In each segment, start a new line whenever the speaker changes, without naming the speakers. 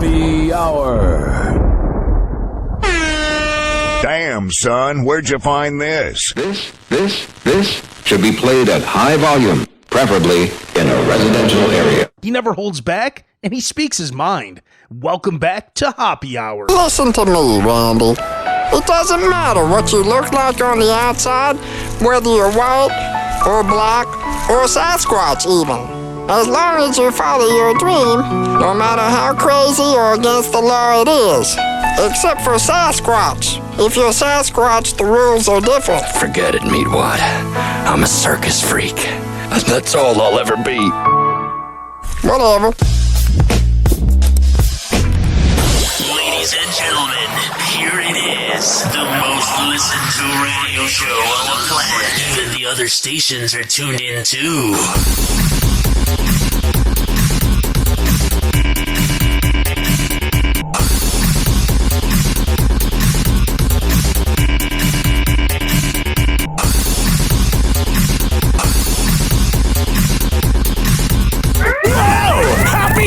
Hoppe Hour.
Damn, son, where'd you find this?
This should be played at high volume, preferably in a residential area.
He never holds back, and he speaks his mind. Welcome back to Hoppe Hour.
Listen to me, Randy. It doesn't matter what you look like on the outside, whether you're white or black or Sasquatch even. As long as you follow your dream, no matter how crazy or against the law it is. Except for Sasquatch. If you're Sasquatch, the rules are different.
Forget it, Meatwad. I'm a circus freak. That's all I'll ever be.
Whatever.
Ladies and gentlemen, here it is. The most listened to radio show on the planet. Even the other stations are tuned in too.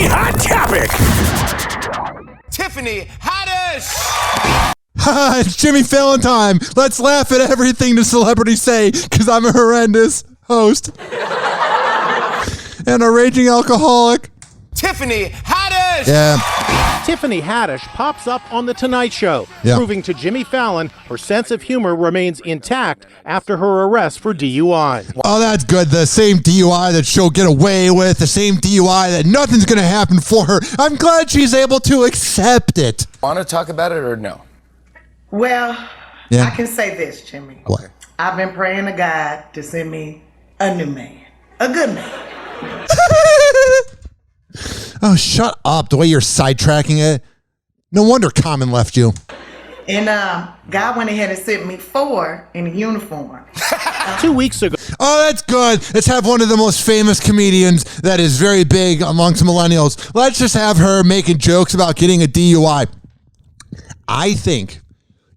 Hot topic.
Tiffany Haddish.
It's Jimmy Fallon time. Let's laugh at everything the celebrities say, because I'm a horrendous host and a raging alcoholic.
Tiffany Haddish.
Yeah.
Tiffany Haddish pops up on The Tonight Show,
Yeah.
proving to Jimmy Fallon her sense of humor remains intact after her arrest for DUI.
Oh, that's good. The same DUI that she'll get away with, the same DUI that nothing's going to happen for her. I'm glad she's able to accept it.
Want to talk about it or no?
Well,
Yeah.
I can say this, Jimmy.
What?
I've been praying to God to send me a new man. A good man.
Oh, shut up. The way you're sidetracking it. No wonder Common left you.
And God went ahead and sent me 4 in a uniform.
2 weeks ago.
Oh, that's good. Let's have one of the most famous comedians that is very big amongst millennials. Let's just have her making jokes about getting a DUI. I think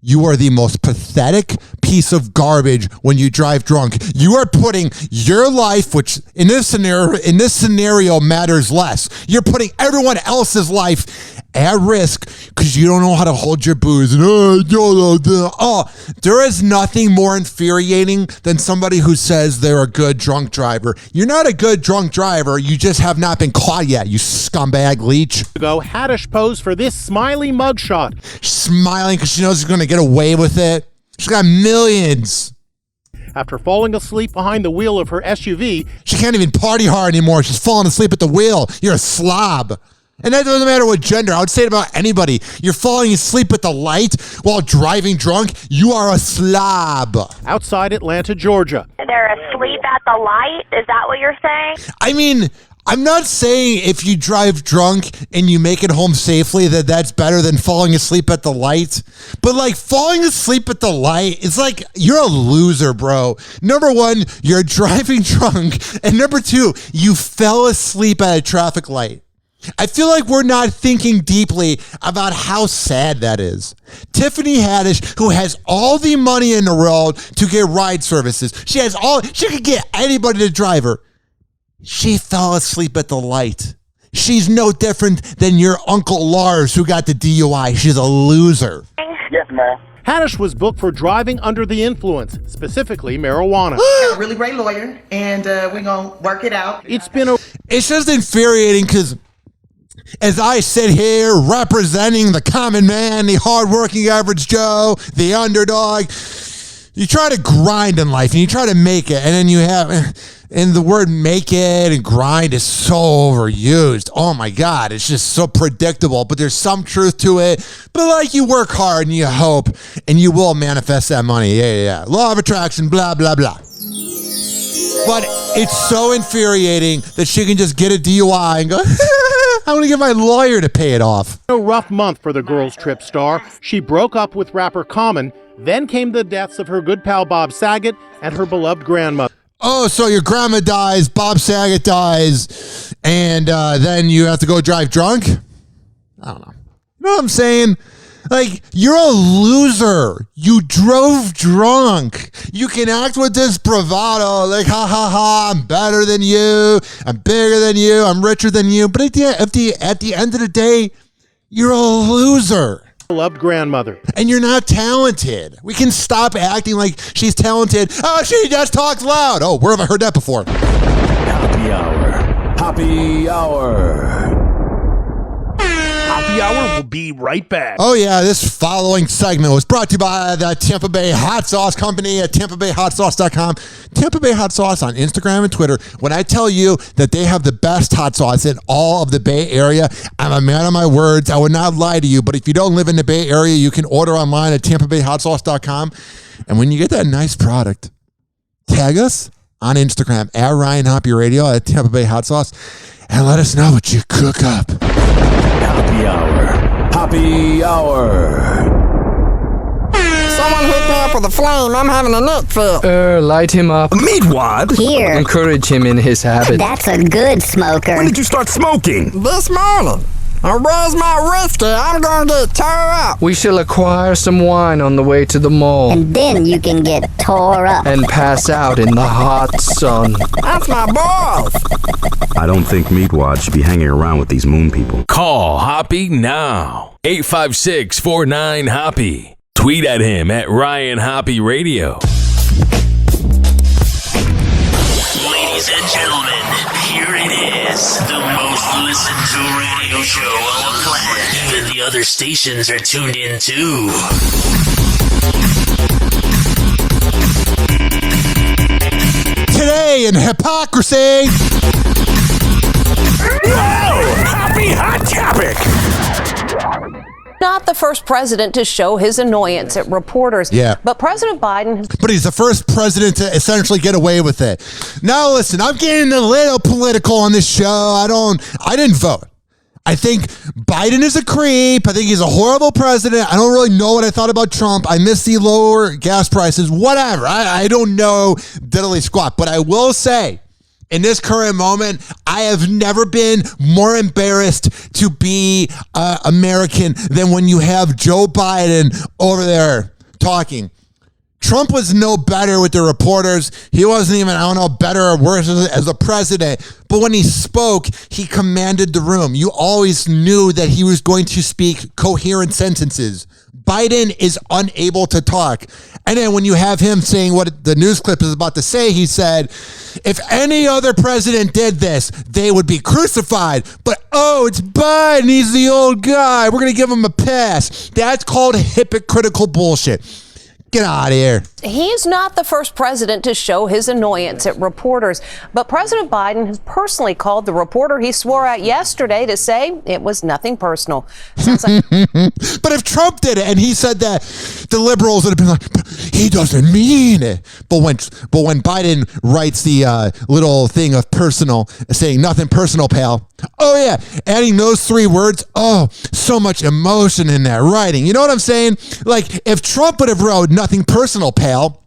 you are the most pathetic piece of garbage when you drive drunk. You are putting your life, which in this scenario matters less. You're putting everyone else's life at risk because you don't know how to hold your booze. There is nothing more infuriating than somebody who says they're a good drunk driver. You're not a good drunk driver. You just have not been caught yet, you scumbag leech.
Haddish posed for this smiley mugshot.
She's smiling because she knows she's going to get away with it. She's got millions.
After falling asleep behind the wheel of her SUV,
she can't even party hard anymore. She's falling asleep at the wheel. You're a slob. And that doesn't matter what gender. I would say it about anybody. You're falling asleep at the light while driving drunk. You are a slob.
Outside Atlanta, Georgia.
They're asleep at the light? Is that what you're saying?
I mean, I'm not saying if you drive drunk and you make it home safely that that's better than falling asleep at the light. But like falling asleep at the light, it's like you're a loser, bro. Number one, you're driving drunk. And number two, you fell asleep at a traffic light. I feel like we're not thinking deeply about how sad that is. Tiffany Haddish, who has all the money in the world to get ride services. She could get anybody to drive her. She fell asleep at the light. She's no different than your Uncle Lars who got the DUI. She's a loser.
Yes, ma'am.
Haddish was booked for driving under the influence, specifically marijuana.
Got a really great lawyer, and we're going to work it out.
It's just infuriating because as I sit here representing the common man, the hardworking average Joe, the underdog, you try to grind in life and you try to make it, and then you have, and the word make it and grind is so overused. Oh my God, it's just so predictable, but there's some truth to it. But like you work hard and you hope and you will manifest that money. Yeah. Law of attraction, blah, blah, blah. But it's so infuriating that she can just get a DUI and go, I'm going to get my lawyer to pay it off.
A rough month for the Girls Trip star. She broke up with rapper Common. Then came the deaths of her good pal Bob Saget and her beloved grandmother.
Oh, so your grandma dies, Bob Saget dies, and then you have to go drive drunk? I don't know. You know what I'm saying? Like, you're a loser. You drove drunk. You can act with this bravado, like, ha, ha, ha, I'm better than you. I'm bigger than you. I'm richer than you. But at the end of the day, You're a loser.
Loved grandmother.
And you're not talented. We can stop acting like she's talented. Oh, she just talks loud. Oh, where have I heard that before?
Happy Hour. Happy Hour.
Hoppe Hour will be right back.
Oh, yeah, this following segment was brought to you by the Tampa Bay Hot Sauce Company at TampaBayHotSauce.com. Tampa Bay Hot Sauce on Instagram and Twitter. When I tell you that they have the best hot sauce in all of the Bay Area, I'm a man of my words. I would not lie to you, but if you don't live in the Bay Area, you can order online at TampaBayHotSauce.com. And when you get that nice product, tag us on Instagram at Ryan Hoppe Radio at Tampa Bay Hot Sauce and let us know what you cook up.
Happy Hour. Happy Hour.
Someone hook me up with a flame. I'm having a nut fit.
Light him up.
Meatwad?
Here.
Encourage him in his habit.
That's a good smoker.
When did you start smoking?
This morning. Where's my whiskey? I'm gonna get tore up.
We shall acquire some wine on the way to the mall.
And then you can get tore up.
And pass out in the hot sun.
That's my boss.
I don't think Meatwad should be hanging around with these moon people.
Call Hoppe now. 856-49-HOPPE. Tweet at him at Ryan Hoppe Radio.
Ladies and gentlemen, here it is. The most listened to radio show on the planet. Even the other stations are tuned in too.
Today in hypocrisy.
Whoa! Happy Hot Topic!
Not the first president to show his annoyance at reporters.
Yeah.
But President Biden has...
But he's the first president to essentially get away with it. Now listen, I'm getting a little political on this show. I didn't vote. I think Biden is a creep. I think he's a horrible president. I don't really know what I thought about Trump. I miss the lower gas prices, whatever. I don't know diddly squat. But I will say, in this current moment, I have never been more embarrassed to be American than when you have Joe Biden over there talking. Trump was no better with the reporters. He wasn't even, I don't know, better or worse as a president. But when he spoke, he commanded the room. You always knew that he was going to speak coherent sentences. Biden is unable to talk. And then when you have him saying what the news clip is about to say, he said, if any other president did this, they would be crucified. But, oh, it's Biden. He's the old guy. We're going to give him a pass. That's called hypocritical bullshit. Get out of here.
He's not the first president to show his annoyance at reporters, but President Biden has personally called the reporter he swore at yesterday to say it was nothing personal. Sounds like
But if Trump did it and he said that, the liberals would have been like, he doesn't mean it. But when Biden writes the little thing of personal, saying nothing personal, pal. Oh yeah, adding those three words. Oh, so much emotion in that writing. You know what I'm saying? Like if Trump would have wrote nothing personal, pal,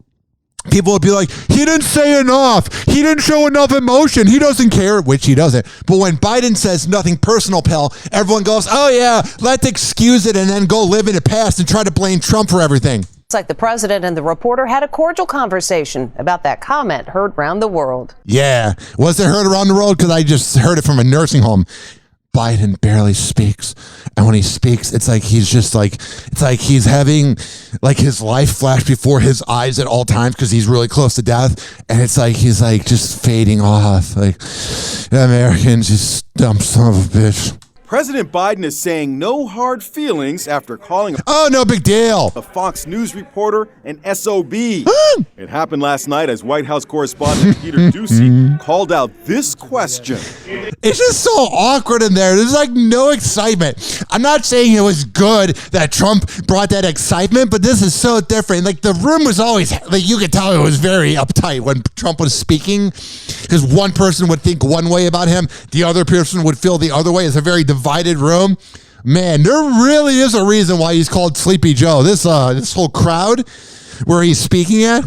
people would be like, he didn't say enough. He didn't show enough emotion. He doesn't care, which he doesn't. But when Biden says nothing personal, pal, everyone goes, oh yeah, let's excuse it and then go live in the past and try to blame Trump for everything.
it's like the president and the reporter had a cordial conversation about that comment heard around the world.
Yeah. Was it heard around the world? Because I just heard it from a nursing home. Biden barely speaks, and when he speaks, it's like he's just like, it's like he's having like his life flash before his eyes at all times because he's really close to death, and it's like he's like just fading off. Like Americans, just dumb son of a bitch.
President Biden is saying no hard feelings after calling
no big deal
a Fox News reporter an SOB. It happened last night as White House correspondent Peter Doocy called out this question.
It's just so awkward in there. There's like no excitement. I'm not saying it was good that Trump brought that excitement, but this is so different. Like the room was always, like you could tell it was very uptight when Trump was speaking because one person would think one way about him, the other person would feel the other way. It's a very divided room. Man, there really is a reason why he's called Sleepy Joe. This whole crowd where he's speaking at.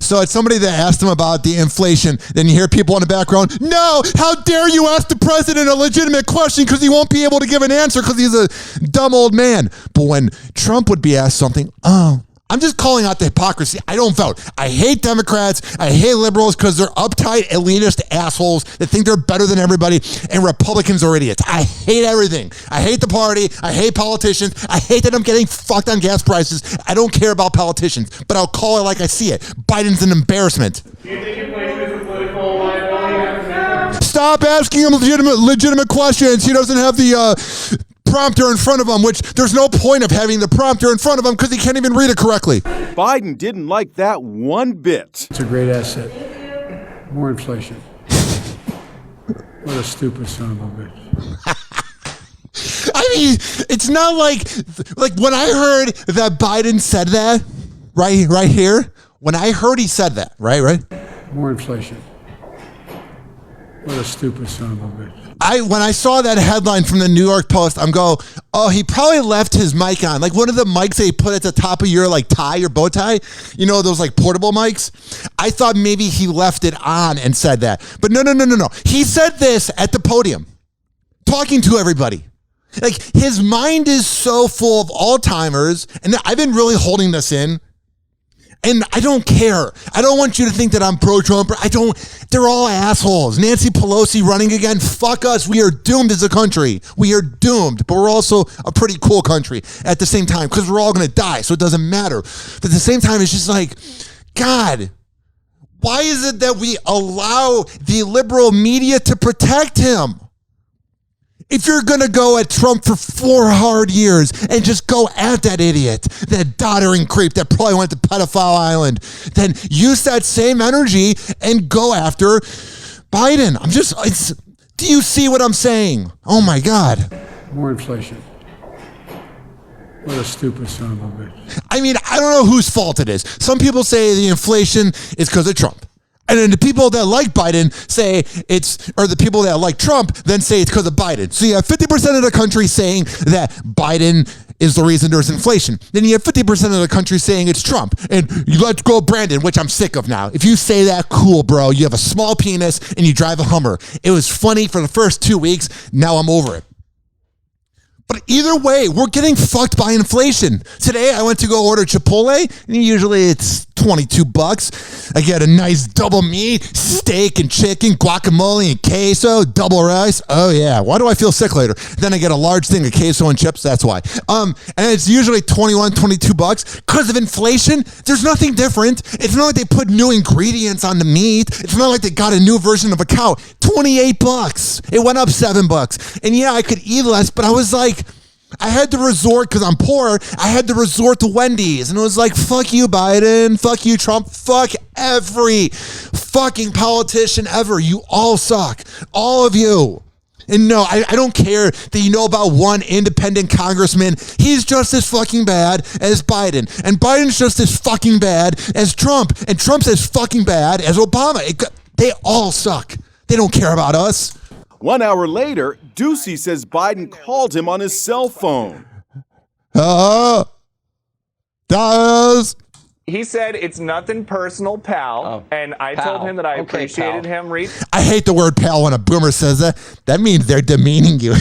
So it's somebody that asked him about the inflation. Then you hear people in the background, no, how dare you ask the president a legitimate question because he won't be able to give an answer because he's a dumb old man. But when Trump would be asked something, oh, I'm just calling out the hypocrisy. I don't vote. I hate Democrats. I hate liberals because they're uptight, elitist assholes that think they're better than everybody, and Republicans are idiots. I hate everything. I hate the party. I hate politicians. I hate that I'm getting fucked on gas prices. I don't care about politicians, but I'll call it like I see it. Biden's an embarrassment.
Do you think your placement is a political liability?
Stop asking him legitimate questions. He doesn't have the prompter in front of him, which there's no point of having the prompter in front of him because he can't even read it correctly.
Biden didn't like that one bit.
It's a great asset. More inflation. What a stupid son of a bitch.
I mean, it's not like when I heard that Biden said that, right here, when I heard he said that, right?
More inflation. What a stupid son of a bitch.
When I saw that headline from the New York Post, I'm going, oh, he probably left his mic on. Like one of the mics they put at the top of your like tie, your bow tie, you know, those like portable mics. I thought maybe he left it on and said that. But no. He said this at the podium, talking to everybody. Like his mind is so full of Alzheimer's, and I've been really holding this in. And I don't care. I don't want you to think that I'm pro-Trump. They're all assholes. Nancy Pelosi running again. Fuck us. We are doomed as a country. We are doomed. But we're also a pretty cool country at the same time because we're all going to die. So it doesn't matter. But at the same time, it's just like, God, why is it that we allow the liberal media to protect him? If you're going to go at Trump for 4 hard years and just go at that idiot, that doddering creep that probably went to pedophile island, then use that same energy and go after Biden. Do you see what I'm saying? Oh my God.
More inflation. What a stupid son of a bitch.
I mean, I don't know whose fault it is. Some people say the inflation is because of Trump. And then the people that like Biden say the people that like Trump then say it's because of Biden. So you have 50% of the country saying that Biden is the reason there's inflation. Then you have 50% of the country saying it's Trump. And you let's go Brandon, which I'm sick of now. If you say that, cool, bro. You have a small penis and you drive a Hummer. It was funny for the first 2 weeks. Now I'm over it. But either way, we're getting fucked by inflation. Today, I went to go order Chipotle, and usually it's $22. I get a nice double meat, steak and chicken, guacamole and queso, double rice. Oh yeah, why do I feel sick later? Then I get a large thing of queso and chips, that's why. And it's usually $22 because of inflation. There's nothing different. It's not like they put new ingredients on the meat. It's not like they got a new version of a cow. $28. It went up $7. And yeah, I could eat less, but I was like, I had to resort, because I'm poor, I had to resort to Wendy's. And it was like, fuck you, Biden. Fuck you, Trump. Fuck every fucking politician ever. You all suck. All of you. And no, I don't care that you know about one independent congressman. He's just as fucking bad as Biden. And Biden's just as fucking bad as Trump. And Trump's as fucking bad as Obama. They all suck. They don't care about us.
1 hour later, Ducey says Biden called him on his cell phone.
Does.
He said it's nothing personal, pal. And I told him that I appreciated him.
I hate the word pal when a boomer says that. That means they're demeaning you.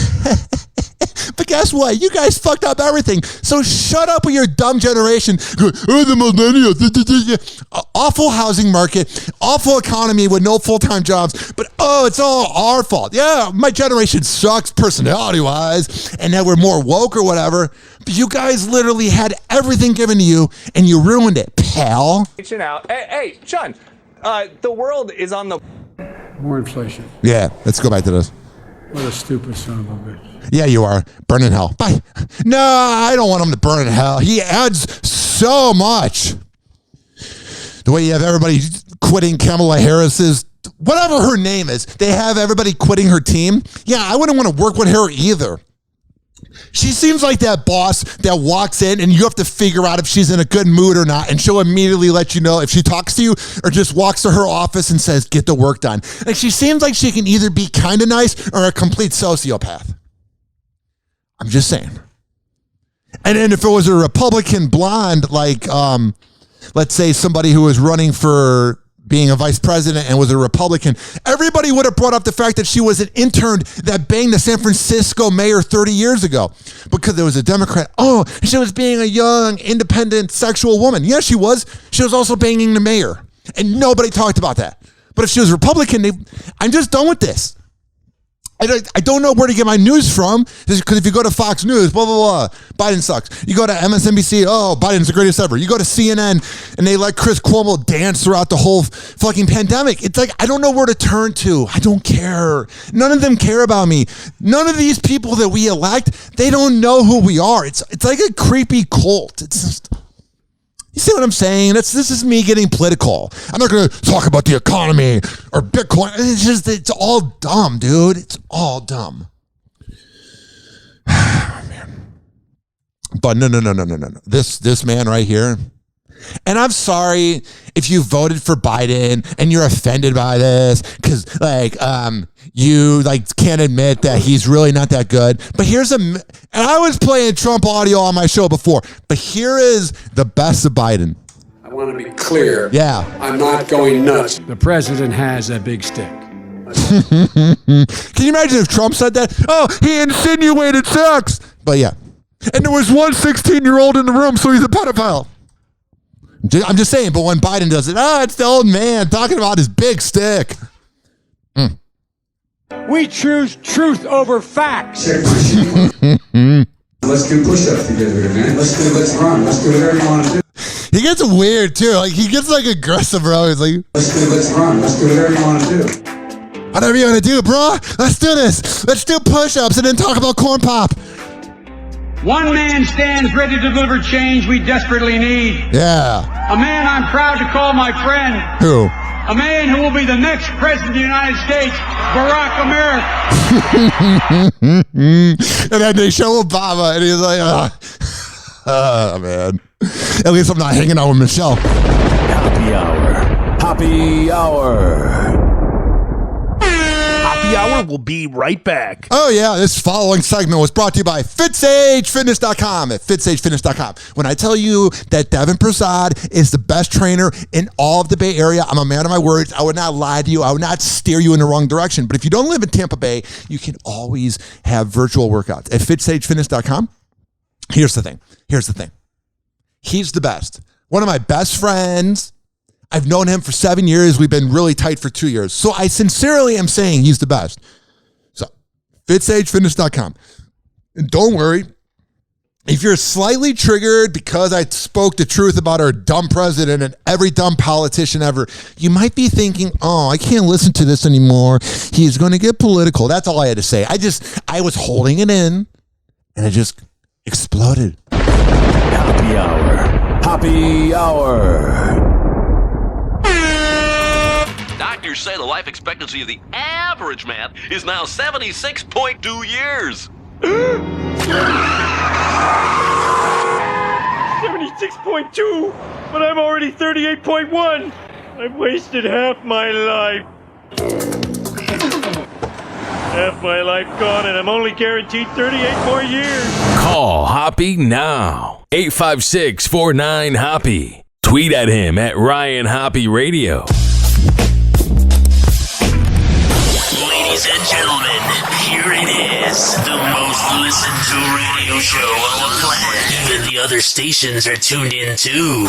But guess what? You guys fucked up everything. So shut up with your dumb generation. The millennials. Awful housing market. Awful economy with no full-time jobs. But, it's all our fault. Yeah, my generation sucks personality-wise. And that we're more woke or whatever. But you guys literally had everything given to you, and you ruined it, pal.
Reaching out. Hey, Sean, the world is on the...
More inflation.
Yeah, let's go back to this.
What a stupid son of a bitch.
Yeah, you are. Burn in hell. Bye. No, I don't want him to burn in hell. He adds so much. The way you have everybody quitting Kamala Harris's, whatever her name is, they have everybody quitting her team. Yeah, I wouldn't want to work with her either. She seems like that boss that walks in and you have to figure out if she's in a good mood or not, and she'll immediately let you know if she talks to you or just walks to her office and says, get the work done. Like, she seems like she can either be kind of nice or a complete sociopath. I'm just saying. And then if it was a Republican blonde, like, let's say somebody who was running for being a vice president and was a Republican, everybody would have brought up the fact that she was an intern that banged the San Francisco mayor 30 years ago because there was a Democrat. Oh, she was being a young, independent, sexual woman. Yes, she was. She was also banging the mayor. And nobody talked about that. But if she was Republican, I'm just done with this. I don't know where to get my news from, because if you go to Fox News, blah, blah, blah, Biden sucks. You go to MSNBC, oh, Biden's the greatest ever. You go to CNN, and they let Chris Cuomo dance throughout the whole fucking pandemic. It's like, I don't know where to turn to. I don't care. None of them care about me. None of these people that we elect, they don't know who we are. It's like a creepy cult. It's just... You see what I'm saying? This is me getting political. I'm not going to talk about the economy or Bitcoin. It's all dumb, dude. It's all dumb. Man. But no. This man right here. And I'm sorry if you voted for Biden and you're offended by this because you can't admit that he's really not that good. But and I was playing Trump audio on my show before, but here is the best of Biden.
I want to be clear.
Yeah.
I'm not going nuts.
The president has a big stick.
Can you imagine if Trump said that? Oh, he insinuated sex. But yeah. And there was one 16-year-old in the room, so he's a pedophile. I'm just saying, but when Biden does it, it's the old man talking about his big stick.
We choose truth over facts.
Let's do push-ups together, man. Let's run. Let's do whatever you want to do.
He gets weird, too. He gets, aggressive, bro. He's like...
Let's run. Let's do whatever you want to do.
Whatever you want to do, bro. Let's do this. Let's do push-ups and then talk about corn pop.
One man stands ready to deliver change we desperately need.
Yeah.
A man I'm proud to call my friend.
Who?
A man who will be the next president of the United States, Barack America.
And then they show Obama, and he's like, oh, man. At least I'm not hanging out with Michelle.
Happy Hour. Happy Hour.
Happy Hour will be right back.
Oh, yeah. This following segment was brought to you by FitSageFitness.com at FitSageFitness.com. When I tell you that Devin Prasad is the best trainer in all of the Bay Area, I'm a man of my words. I would not lie to you. I would not steer you in the wrong direction. But if you don't live in Tampa Bay, you can always have virtual workouts at FitSageFitness.com. Here's the thing. He's the best. One of my best friends. I've known him for 7 years. We've been really tight for 2 years. So I sincerely am saying he's the best. So, FitSageFitness.com. And don't worry, if you're slightly triggered because I spoke the truth about our dumb president and every dumb politician ever, you might be thinking, oh, I can't listen to this anymore. He's going to get political. That's all I had to say. I was holding it in, and it just exploded.
Happy Hour. Happy Hour.
Doctors say the life expectancy of the average man is now 76.2 years.
76.2, but I'm already 38.1. I've wasted half my life. Half my life gone, and I'm only guaranteed 38 more years.
Call Hoppe now. 856-49-HOPPE. Tweet at him at Ryan Hoppe Radio.
Ladies and gentlemen, here it is. The most listened to radio show on the planet. Even the other stations are tuned in too.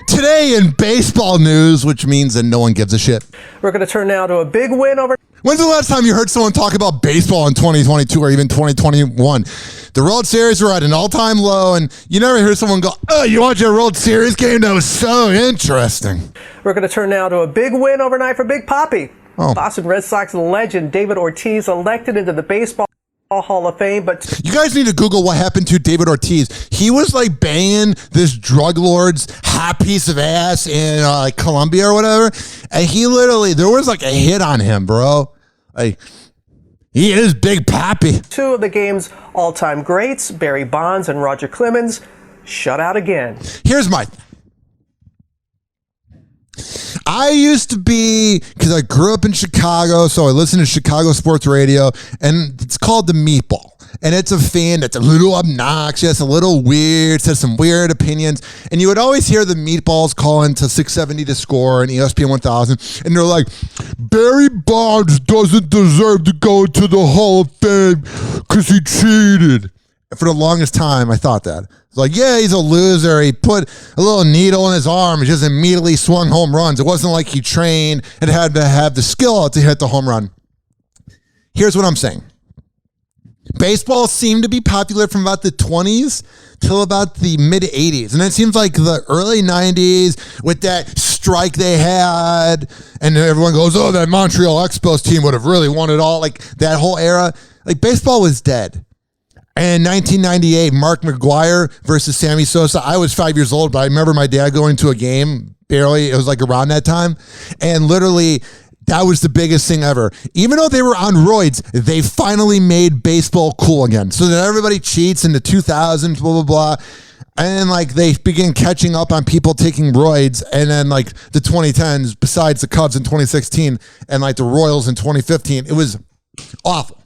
Today in baseball news, which means that no one gives a shit.
We're going to turn now to a big win over...
When's the last time you heard someone talk about baseball in 2022 or even 2021? The World Series were at an all-time low, and you never hear someone go, oh, you watch a World Series game? That was so interesting.
We're going to turn now to a big win overnight for Big Papi.
Oh.
Boston Red Sox legend David Ortiz elected into the Baseball Hall of Fame, but
you guys need to Google what happened to David Ortiz. He was like banging this drug lord's hot piece of ass in Colombia or whatever, and he literally, there was like a hit on him, bro. Like, he is Big Papi.
Two of the game's all-time greats, Barry Bonds and Roger Clemens, shut out again.
Here's my... I used to be, because I grew up in Chicago, so I listened to Chicago sports radio, and it's called The Meatball. And it's a fan that's a little obnoxious, a little weird, says some weird opinions. And you would always hear the Meatballs call into 670 The Score and ESPN 1000. And they're like, Barry Bonds doesn't deserve to go to the Hall of Fame because he cheated. And for the longest time, I thought that. It's like, yeah, he's a loser. He put a little needle in his arm and just immediately swung home runs. It wasn't like he trained and had to have the skill to hit the home run. Here's what I'm saying. Baseball seemed to be popular from about the 20s till about the mid 80s. And it seems like the early 90s with that strike they had, and everyone goes, oh, that Montreal Expos team would have really won it all. Like that whole era, like baseball was dead. And 1998, Mark McGwire versus Sammy Sosa. I was 5 years old, but I remember my dad going to a game, barely. It was like around that time. And literally, that was the biggest thing ever. Even though they were on roids, they finally made baseball cool again. So that everybody cheats in the 2000s, blah, blah, blah. And then like they begin catching up on people taking roids. And then like the 2010s, besides the Cubs in 2016 and like the Royals in 2015, it was awful.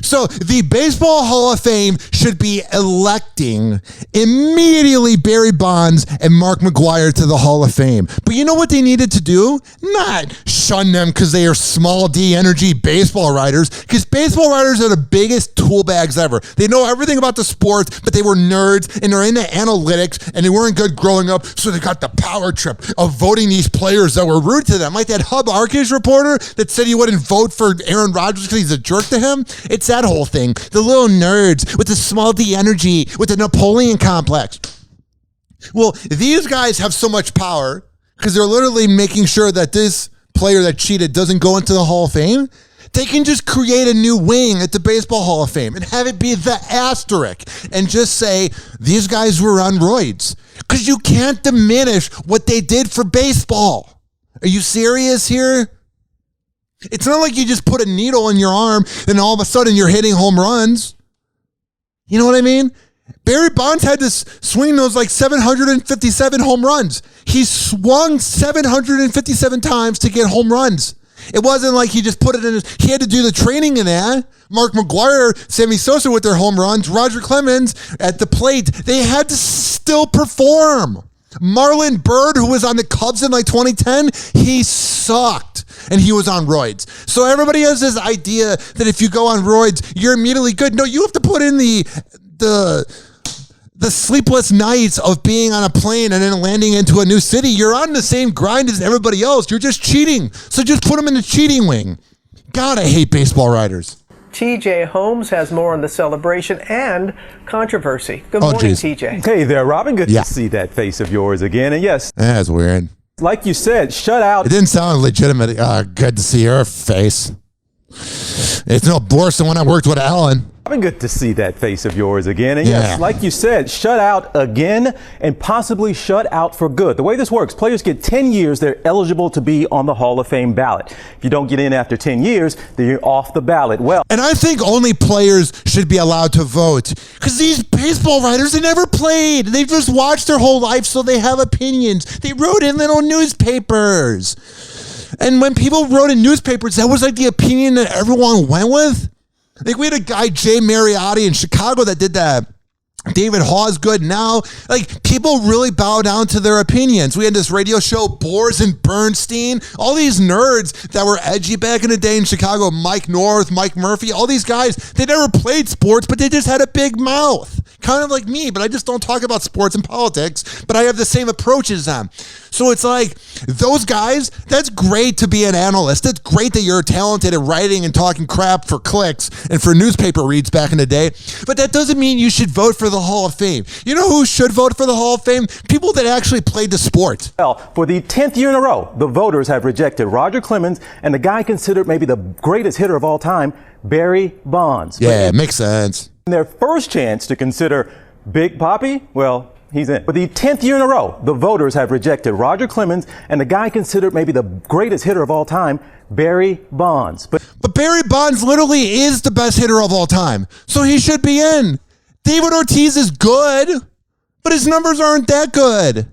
So the Baseball Hall of Fame should be electing immediately Barry Bonds and Mark McGwire to the Hall of Fame. But you know what they needed to do? Not shun them because they are small D energy baseball writers, because baseball writers are the biggest tool bags ever. They know everything about the sports, but they were nerds and they're into analytics and they weren't good growing up, so they got the power trip of voting these players that were rude to them. Like that Hub Arkish reporter that said he wouldn't vote for Aaron Rodgers because he's a jerk to him. It's that whole thing. The little nerds with the small D energy, with the Napoleon complex. Well, these guys have so much power because they're literally making sure that this player that cheated doesn't go into the Hall of Fame. They can just create a new wing at the Baseball Hall of Fame and have it be the asterisk and just say, these guys were on roids. Because you can't diminish what they did for baseball. Are you serious here? It's not like you just put a needle in your arm and all of a sudden you're hitting home runs. You know what I mean? Barry Bonds had to swing those like 757 home runs. He swung 757 times to get home runs. It wasn't like he just put it in he had to do the training in that. Mark McGwire, Sammy Sosa with their home runs, Roger Clemens at the plate. They had to still perform. Marlon Byrd, who was on the Cubs in like 2010, he sucked and he was on roids. So everybody has this idea that if you go on roids, you're immediately good. No, you have to put in the sleepless nights of being on a plane and then landing into a new city. You're on the same grind as everybody else. You're just cheating. So just put them in the cheating wing. God, I hate baseball writers.
TJ Holmes has more on the celebration and controversy. Good morning, TJ.
Hey there, Robin. Good to see that face of yours again. And yes,
that's weird.
Like you said, shut out.
It didn't sound legitimate. Good to see her face. It's no worse than when I worked with Alan.
Good to see that face of yours again. And yes, like you said, shut out again and possibly shut out for good. The way this works, players get 10 years, they're eligible to be on the Hall of Fame ballot. If you don't get in after 10 years, then you're off the ballot. Well,
and I think only players should be allowed to vote, because these baseball writers, they never played. They've just watched their whole life, so they have opinions. They wrote in little newspapers. And when people wrote in newspapers, that was like the opinion that everyone went with. Like we had a guy, Jay Mariotti in Chicago, that did that. David Hawes good now. Like people really bow down to their opinions. We had this radio show, Boers and Bernstein, all these nerds that were edgy back in the day in Chicago, Mike North, Mike Murphy, all these guys, they never played sports, but they just had a big mouth. Kind of like me, but I just don't talk about sports and politics, but I have the same approach as them. So it's like, those guys, that's great to be an analyst. That's great that you're talented at writing and talking crap for clicks and for newspaper reads back in the day, but that doesn't mean you should vote for the Hall of Fame. You know who should vote for the Hall of Fame? People that actually played the sport.
Well, for the 10th year in a row, the voters have rejected Roger Clemens and the guy considered maybe the greatest hitter of all time, Barry Bonds.
Yeah, it makes sense.
Their first chance to consider Big Papi, well, he's in. For the 10th year in a row, the voters have rejected Roger Clemens and the guy considered maybe the greatest hitter of all time, Barry Bonds. But
Barry Bonds literally is the best hitter of all time, so he should be in. David Ortiz is good, But his numbers aren't that good.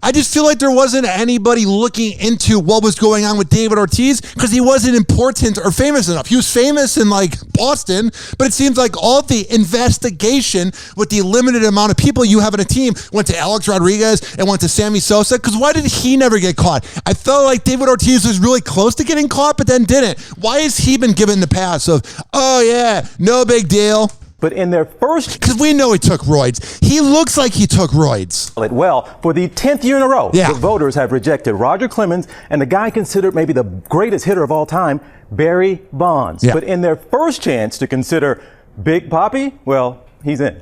I just feel like there wasn't anybody looking into what was going on with David Ortiz because he wasn't important or famous enough. He was famous in like Boston, but it seems like all the investigation with the limited amount of people you have in a team went to Alex Rodriguez and went to Sammy Sosa. Because why did he never get caught? I felt like David Ortiz was really close to getting caught, but then didn't. Why has he been given the pass of, oh yeah, no big deal?
But in their first...
Because we know he took roids. He looks like he took roids.
Well, for the 10th year in a row,
the
voters have rejected Roger Clemens and the guy considered maybe the greatest hitter of all time, Barry Bonds. But in their first chance to consider Big Papi, well, he's in.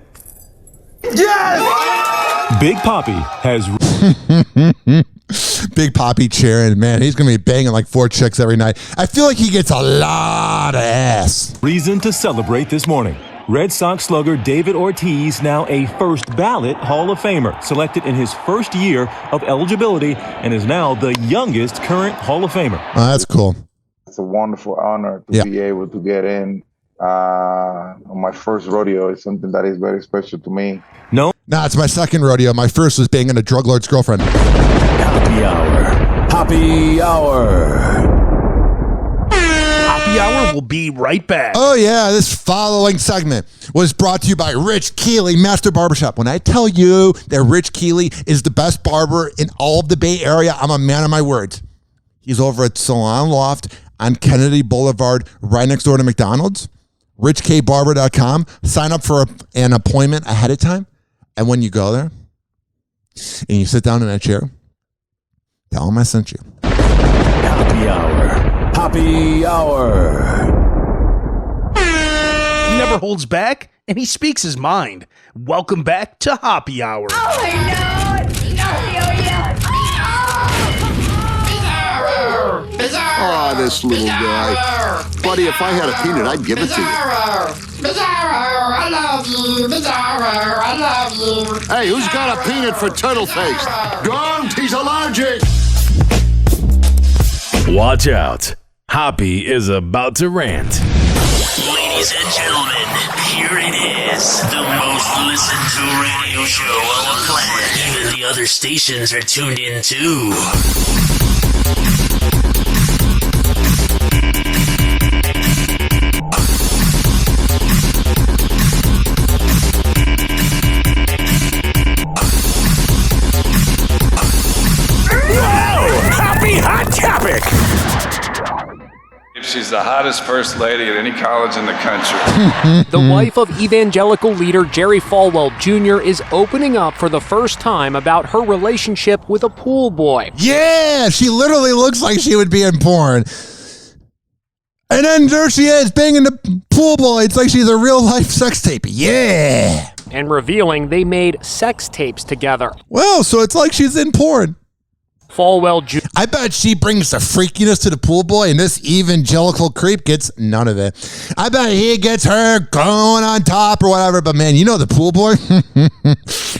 Yes! Big Papi has...
Big Papi cheering, man, he's going to be banging like 4 chicks every night. I feel like he gets a lot of ass.
Reason to celebrate this morning. Red Sox slugger David Ortiz, now a first ballot Hall of Famer, selected in his first year of eligibility and is now the youngest current Hall of Famer.
Oh, that's cool.
It's a wonderful honor to be able to get in on my first rodeo. It's something that is very special to me.
No, it's my second rodeo. My first was banging a drug lord's girlfriend.
Hoppe Hour. Hoppe Hour.
Hoppe Hour will be right back.
Oh, yeah. This following segment was brought to you by Rich Keeley, Master Barbershop. When I tell you that Rich Keeley is the best barber in all of the Bay Area, I'm a man of my words. He's over at Salon Loft on Kennedy Boulevard, right next door to McDonald's. RichKBarber.com. Sign up for an appointment ahead of time. And when you go there and you sit down in that chair, tell him I sent you.
Hoppe Hour. Hoppe Hour.
He never holds back, and he speaks his mind. Welcome back to Hoppe Hour.
Oh, no.
Oh, this little guy. Buddy, if I had a peanut, I'd give it to you.
Bizarro, I love you. Bizarro, I love you.
Hey, who's got a peanut for turtle face? Don't, he's allergic.
Watch out. Hoppe is about to rant.
Ladies and gentlemen, here it is. The most listened to radio show on the planet. Even the other stations are tuned in too.
Whoa! Hoppe Hot Topic!
She's the hottest first lady at any college in the country.
The wife of evangelical leader Jerry Falwell Jr. is opening up for the first time about her relationship with a pool boy.
Yeah, she literally looks like she would be in porn. And then there she is, banging the pool boy. It's like she's a real-life sex tape. Yeah.
And revealing they made sex tapes together.
Well, so it's like she's in porn.
Falwell Jr.
I bet she brings the freakiness to the pool boy, and this evangelical creep gets none of it. I bet he gets her going on top or whatever, but man, you know the pool boy?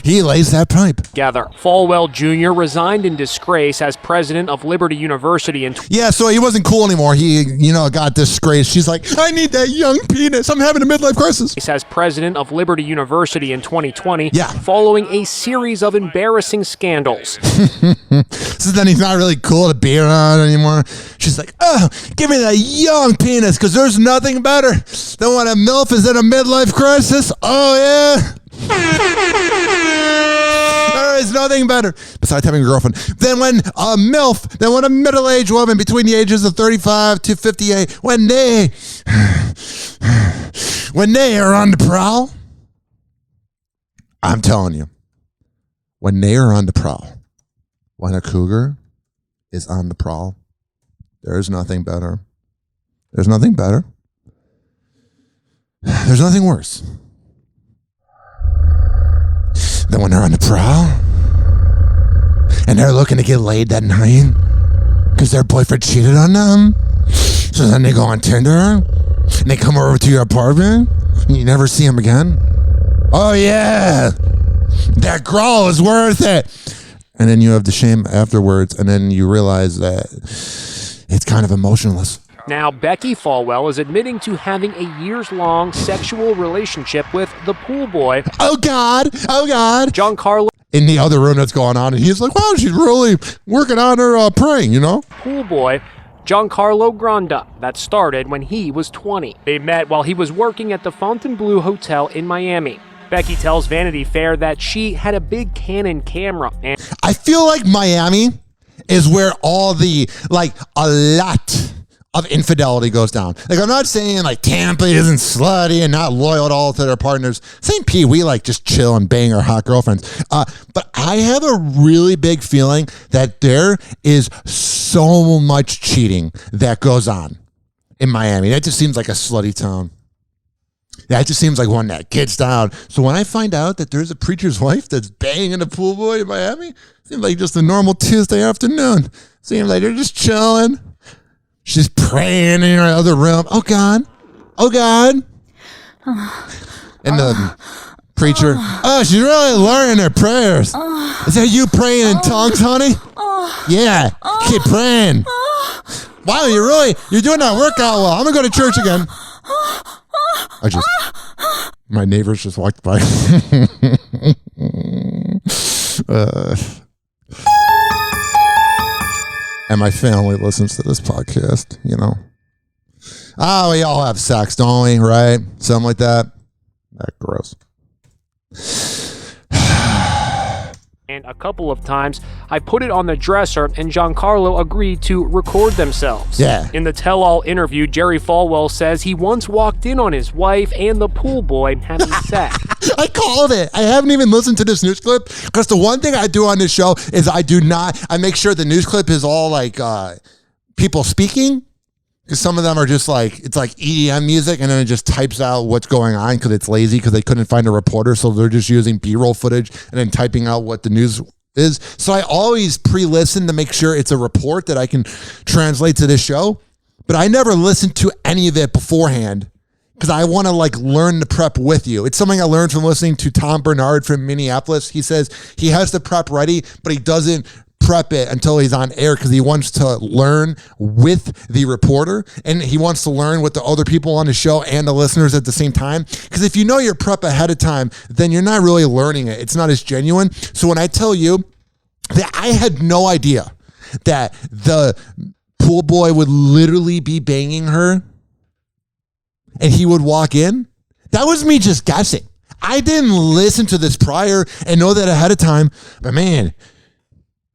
He lays that pipe.
Together. Falwell Jr. resigned in disgrace as president of Liberty University in...
Yeah, so he wasn't cool anymore. He, got disgraced. She's like, I need that young penis. I'm having a midlife crisis.
As president of Liberty University in 2020,
yeah,
following a series of embarrassing scandals.
So then he's not really cool to be around anymore. She's like, oh, give me that young penis, because there's nothing better than when a MILF is in a midlife crisis. Oh, yeah. There is nothing better, besides having a girlfriend, than when a MILF, than when a middle-aged woman between the ages of 35 to 58, when they are on the prowl. I'm telling you, when they are on the prowl, when a cougar is on the prowl, there's nothing better. There's nothing better. There's nothing worse than when they're on the prowl and they're looking to get laid that night because their boyfriend cheated on them. So then they go on Tinder and they come over to your apartment and you never see them again. Oh, yeah. That growl is worth it. And then you have the shame afterwards, and then you realize that it's kind of emotionless.
Now, Becky Falwell is admitting to having a years-long sexual relationship with the pool boy.
Oh, God.
Giancarlo.
In the other room that's going on, and he's like, wow, she's really working on her praying,
Pool boy Giancarlo Granda. That started when he was 20. They met while he was working at the Fontainebleau Hotel in Miami. Becky tells Vanity Fair that she had a big Canon camera. And
I feel like Miami is where all the, a lot of infidelity goes down. I'm not saying Tampa isn't slutty and not loyal at all to their partners. St. Pete, we just chill and bang our hot girlfriends. But I have a really big feeling that there is so much cheating that goes on in Miami. That just seems like a slutty town. That just seems like one that gets down. So when I find out that there's a preacher's wife that's banging a pool boy in Miami, it seems like just a normal Tuesday afternoon. Seems like they're just chilling. She's praying in her other room. Oh, God. And the preacher, she's really learning her prayers. Is that you praying in tongues, honey? Yeah. Keep praying. Wow, you're doing that workout well. I'm going to go to church again. My neighbors just walked by. And my family listens to this podcast, Oh, we all have sex, don't we? Right? Something like that. That's gross.
And a couple of times, I put it on the dresser, and Giancarlo agreed to record themselves.
Yeah.
In the tell-all interview, Jerry Falwell says he once walked in on his wife and the pool boy having sex.
I called it. I haven't even listened to this news clip because the one thing I do on this show is I make sure the news clip is all people speaking. Because some of them are just it's like EDM music, and then it just types out what's going on because it's lazy because they couldn't find a reporter, so they're just using B-roll footage and then typing out what the news is. So I always pre-listen to make sure it's a report that I can translate to this show, but I never listen to any of it beforehand because I want to learn the prep with you. It's something I learned from listening to Tom Bernard from Minneapolis. He says he has the prep ready, but he doesn't prep it until he's on air because he wants to learn with the reporter and he wants to learn with the other people on the show and the listeners at the same time. Because if you know your prep ahead of time, then you're not really learning it. It's not as genuine. So when I tell you that I had no idea that the pool boy would literally be banging her and he would walk in, that was me just guessing. I didn't listen to this prior and know that ahead of time, but man,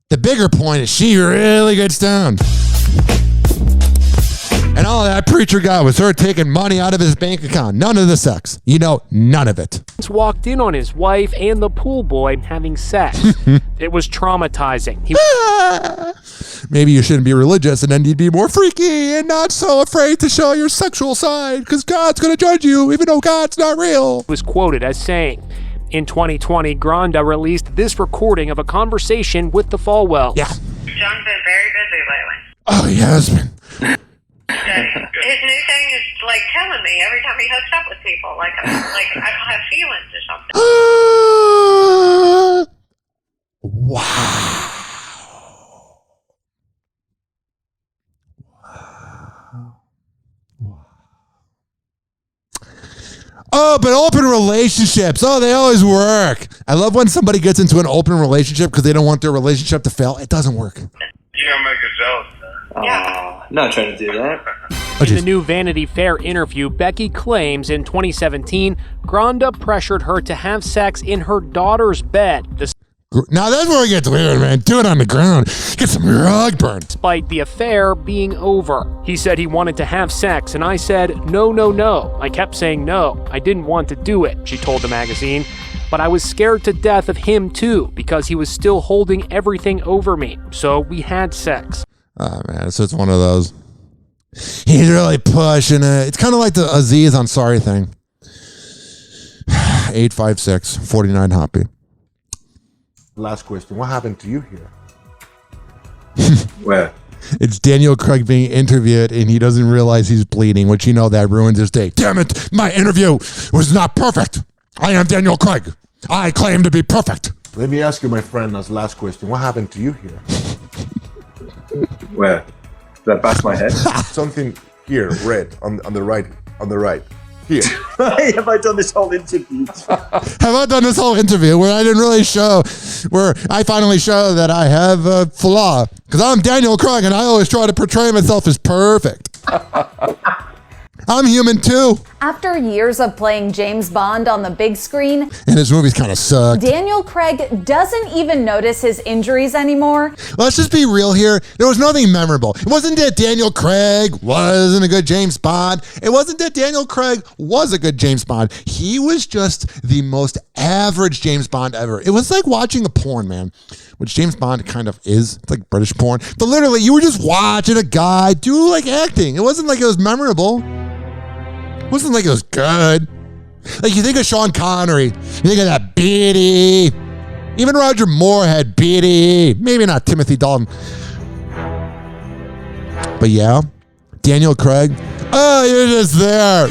the bigger point is she really gets down. And all that preacher got was her taking money out of his bank account. None of the sex. None of it.
He walked in on his wife and the pool boy having sex. It was traumatizing.
Maybe you shouldn't be religious and then you'd be more freaky and not so afraid to show your sexual side because God's going to judge you even though God's not real.
He was quoted as saying, in 2020, Granda released this recording of a conversation with the Falwells.
Yeah.
John's been very busy lately.
Oh, he has been.
His new thing is telling me every time he hooks up with people, I don't have feelings or something.
Wow. Oh, but open relationships. Oh, they always work. I love when somebody gets into an open relationship because they don't want their relationship to fail. It doesn't work.
You're gonna make us jealous, man.
Yeah.
Not trying to do that.
In the new Vanity Fair interview, Becky claims in 2017, Granda pressured her to have sex in her daughter's bed.
Now that's where it gets weird, man. Do it on the ground. Get some rug burn.
Despite the affair being over. He said he wanted to have sex, and I said, no. I kept saying no. I didn't want to do it, she told the magazine. But I was scared to death of him, too, because he was still holding everything over me. So we had sex.
Oh, man, so it's one of those. He's really pushing it. It's kind of like the Aziz Ansari thing. 856-49 Hoppe.
Last question. What happened to you here?
Where?
It's Daniel Craig being interviewed and he doesn't realize he's bleeding, which that ruins his day. Damn it, my interview was not perfect. I am Daniel Craig. I claim to be perfect.
Let me ask you, my friend, as last question. What happened to you here?
Where? Did I bash my head?
Something Here, red, on the right. Here.
Have I done this whole interview?
Have I done this whole interview where I didn't really show, where I finally show that I have a flaw? Because I'm Daniel Craig and I always try to portray myself as perfect. I'm human too.
After years of playing James Bond on the big screen,
and his movies kind of suck,
Daniel Craig doesn't even notice his injuries anymore.
Let's just be real here. There was nothing memorable. It wasn't that Daniel Craig wasn't a good James Bond. It wasn't that Daniel Craig was a good James Bond. He was just the most average James Bond ever. It was like watching a porn, man. Which James Bond kind of is. It's like British porn. But literally, you were just watching a guy do like acting. It wasn't like it was memorable. It wasn't like it was good. Like you think of Sean Connery, you think of that beady. Even Roger Moore had beady. Maybe not Timothy Dalton. But yeah, Daniel Craig. Oh, you're just there.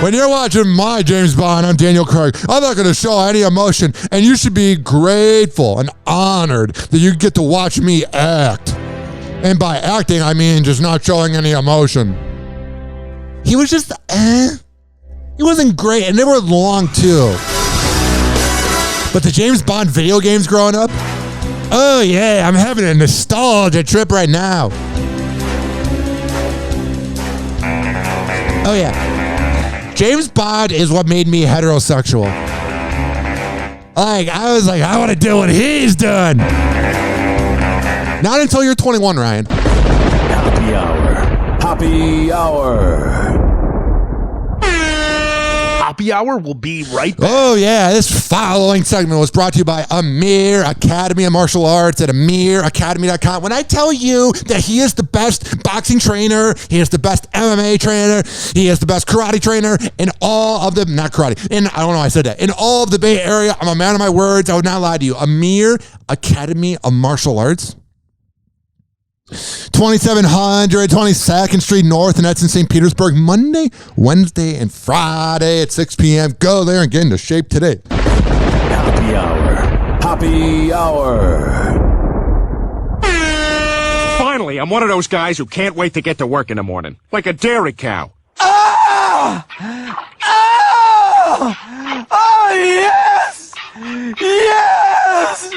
When you're watching my James Bond, I'm Daniel Craig. I'm not going to show any emotion, and you should be grateful and honored that you get to watch me act. And by acting, I mean just not showing any emotion. He was just, He wasn't great, and they were long, too. But the James Bond video games growing up, oh, yeah, I'm having a nostalgia trip right now. Oh, yeah. James Bond is what made me heterosexual. Like, I was like, I want to do what he's done. Not until you're 21, Ryan.
Happy Hour. Happy Hour.
Hoppe Hour will be right back.
Oh, yeah. This following segment was brought to you by Amir Academy of Martial Arts at amiracademy.com. When I tell you that he is the best boxing trainer, he is the best MMA trainer, he is the best karate trainer in all of the, not karate, I don't know why I said that, in all of the Bay Area, I'm a man of my words. I would not lie to you. Amir Academy of Martial Arts. 2700 22nd Street North, and that's in St. Petersburg, Monday, Wednesday, and Friday at 6 p.m. Go there and get into shape today.
Happy Hour. Happy Hour.
Finally, I'm one of those guys who can't wait to get to work in the morning. Like a dairy cow.
Oh! Oh! Oh, yes! Yes!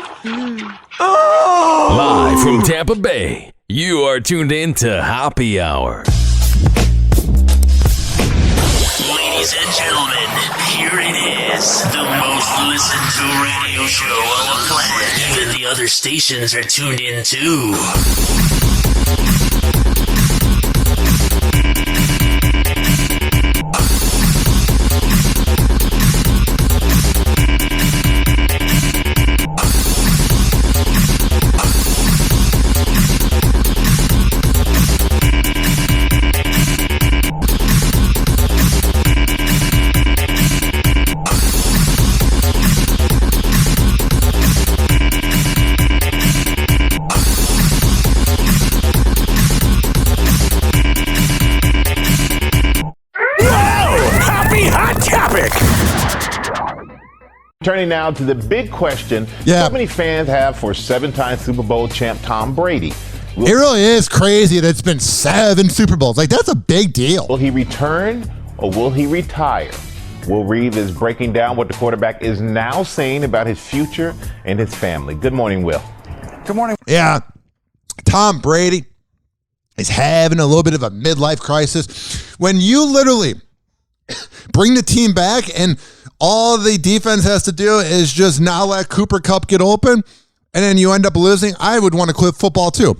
Oh!
Live from Tampa Bay, you are tuned in to Hoppe Hour. Ladies and gentlemen, here it is. The most listened to radio show on the planet. Even the other stations are tuned in too.
Turning now to the big question so many fans have for seven-time Super Bowl champ Tom Brady.
It really is crazy that it's been 7 Super Bowls. Like, that's a big deal.
Will he return or will he retire? Will Reeve is breaking down what the quarterback is now saying about his future and his family. Good morning, Will.
Good morning. Yeah. Tom Brady is having a little bit of a midlife crisis. When you literally bring the team back and all the defense has to do is just not let Cooper Kupp get open, and then you end up losing, I would want to quit football too.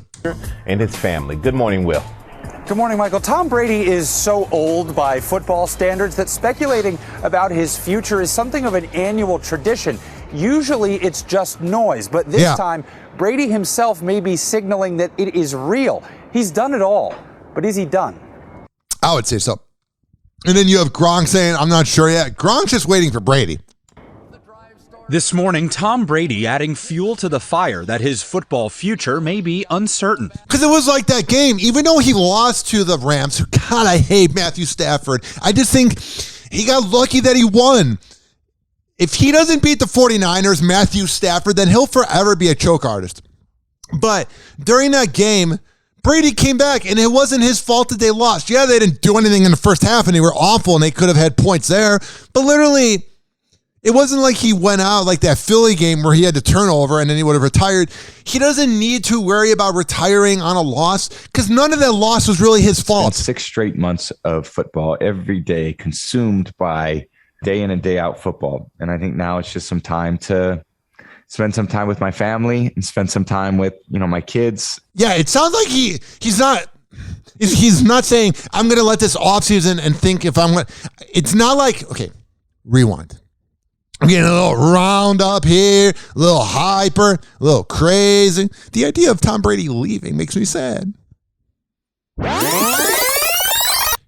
And his family. Good morning, Will.
Good morning, Michael. Tom Brady is so old by football standards that speculating about his future is something of an annual tradition. Usually it's just noise, but this time Brady himself may be signaling that it is real. He's done it all, but is he done?
I would say so. And then you have Gronk saying, I'm not sure yet. Gronk's just waiting for Brady.
This morning, Tom Brady adding fuel to the fire that his football future may be uncertain.
Because it was like that game, even though he lost to the Rams, who, God, I hate Matthew Stafford. I just think he got lucky that he won. If he doesn't beat the 49ers, Matthew Stafford, then he'll forever be a choke artist. But during that game, Brady came back, and it wasn't his fault that they lost. Yeah, they didn't do anything in the first half, and they were awful, and they could have had points there. But literally, it wasn't like he went out like that Philly game where he had to turn over, and then he would have retired. He doesn't need to worry about retiring on a loss because none of that loss was really his fault.
6 straight months of football every day, consumed by day in and day out football. And I think now it's just some time to spend some time with my family and spend some time with, my kids.
Yeah, it sounds like he's not saying, I'm going to let this offseason and think if I'm going to. It's not like, okay, rewind. I'm getting a little round up here, a little hyper, a little crazy. The idea of Tom Brady leaving makes me sad.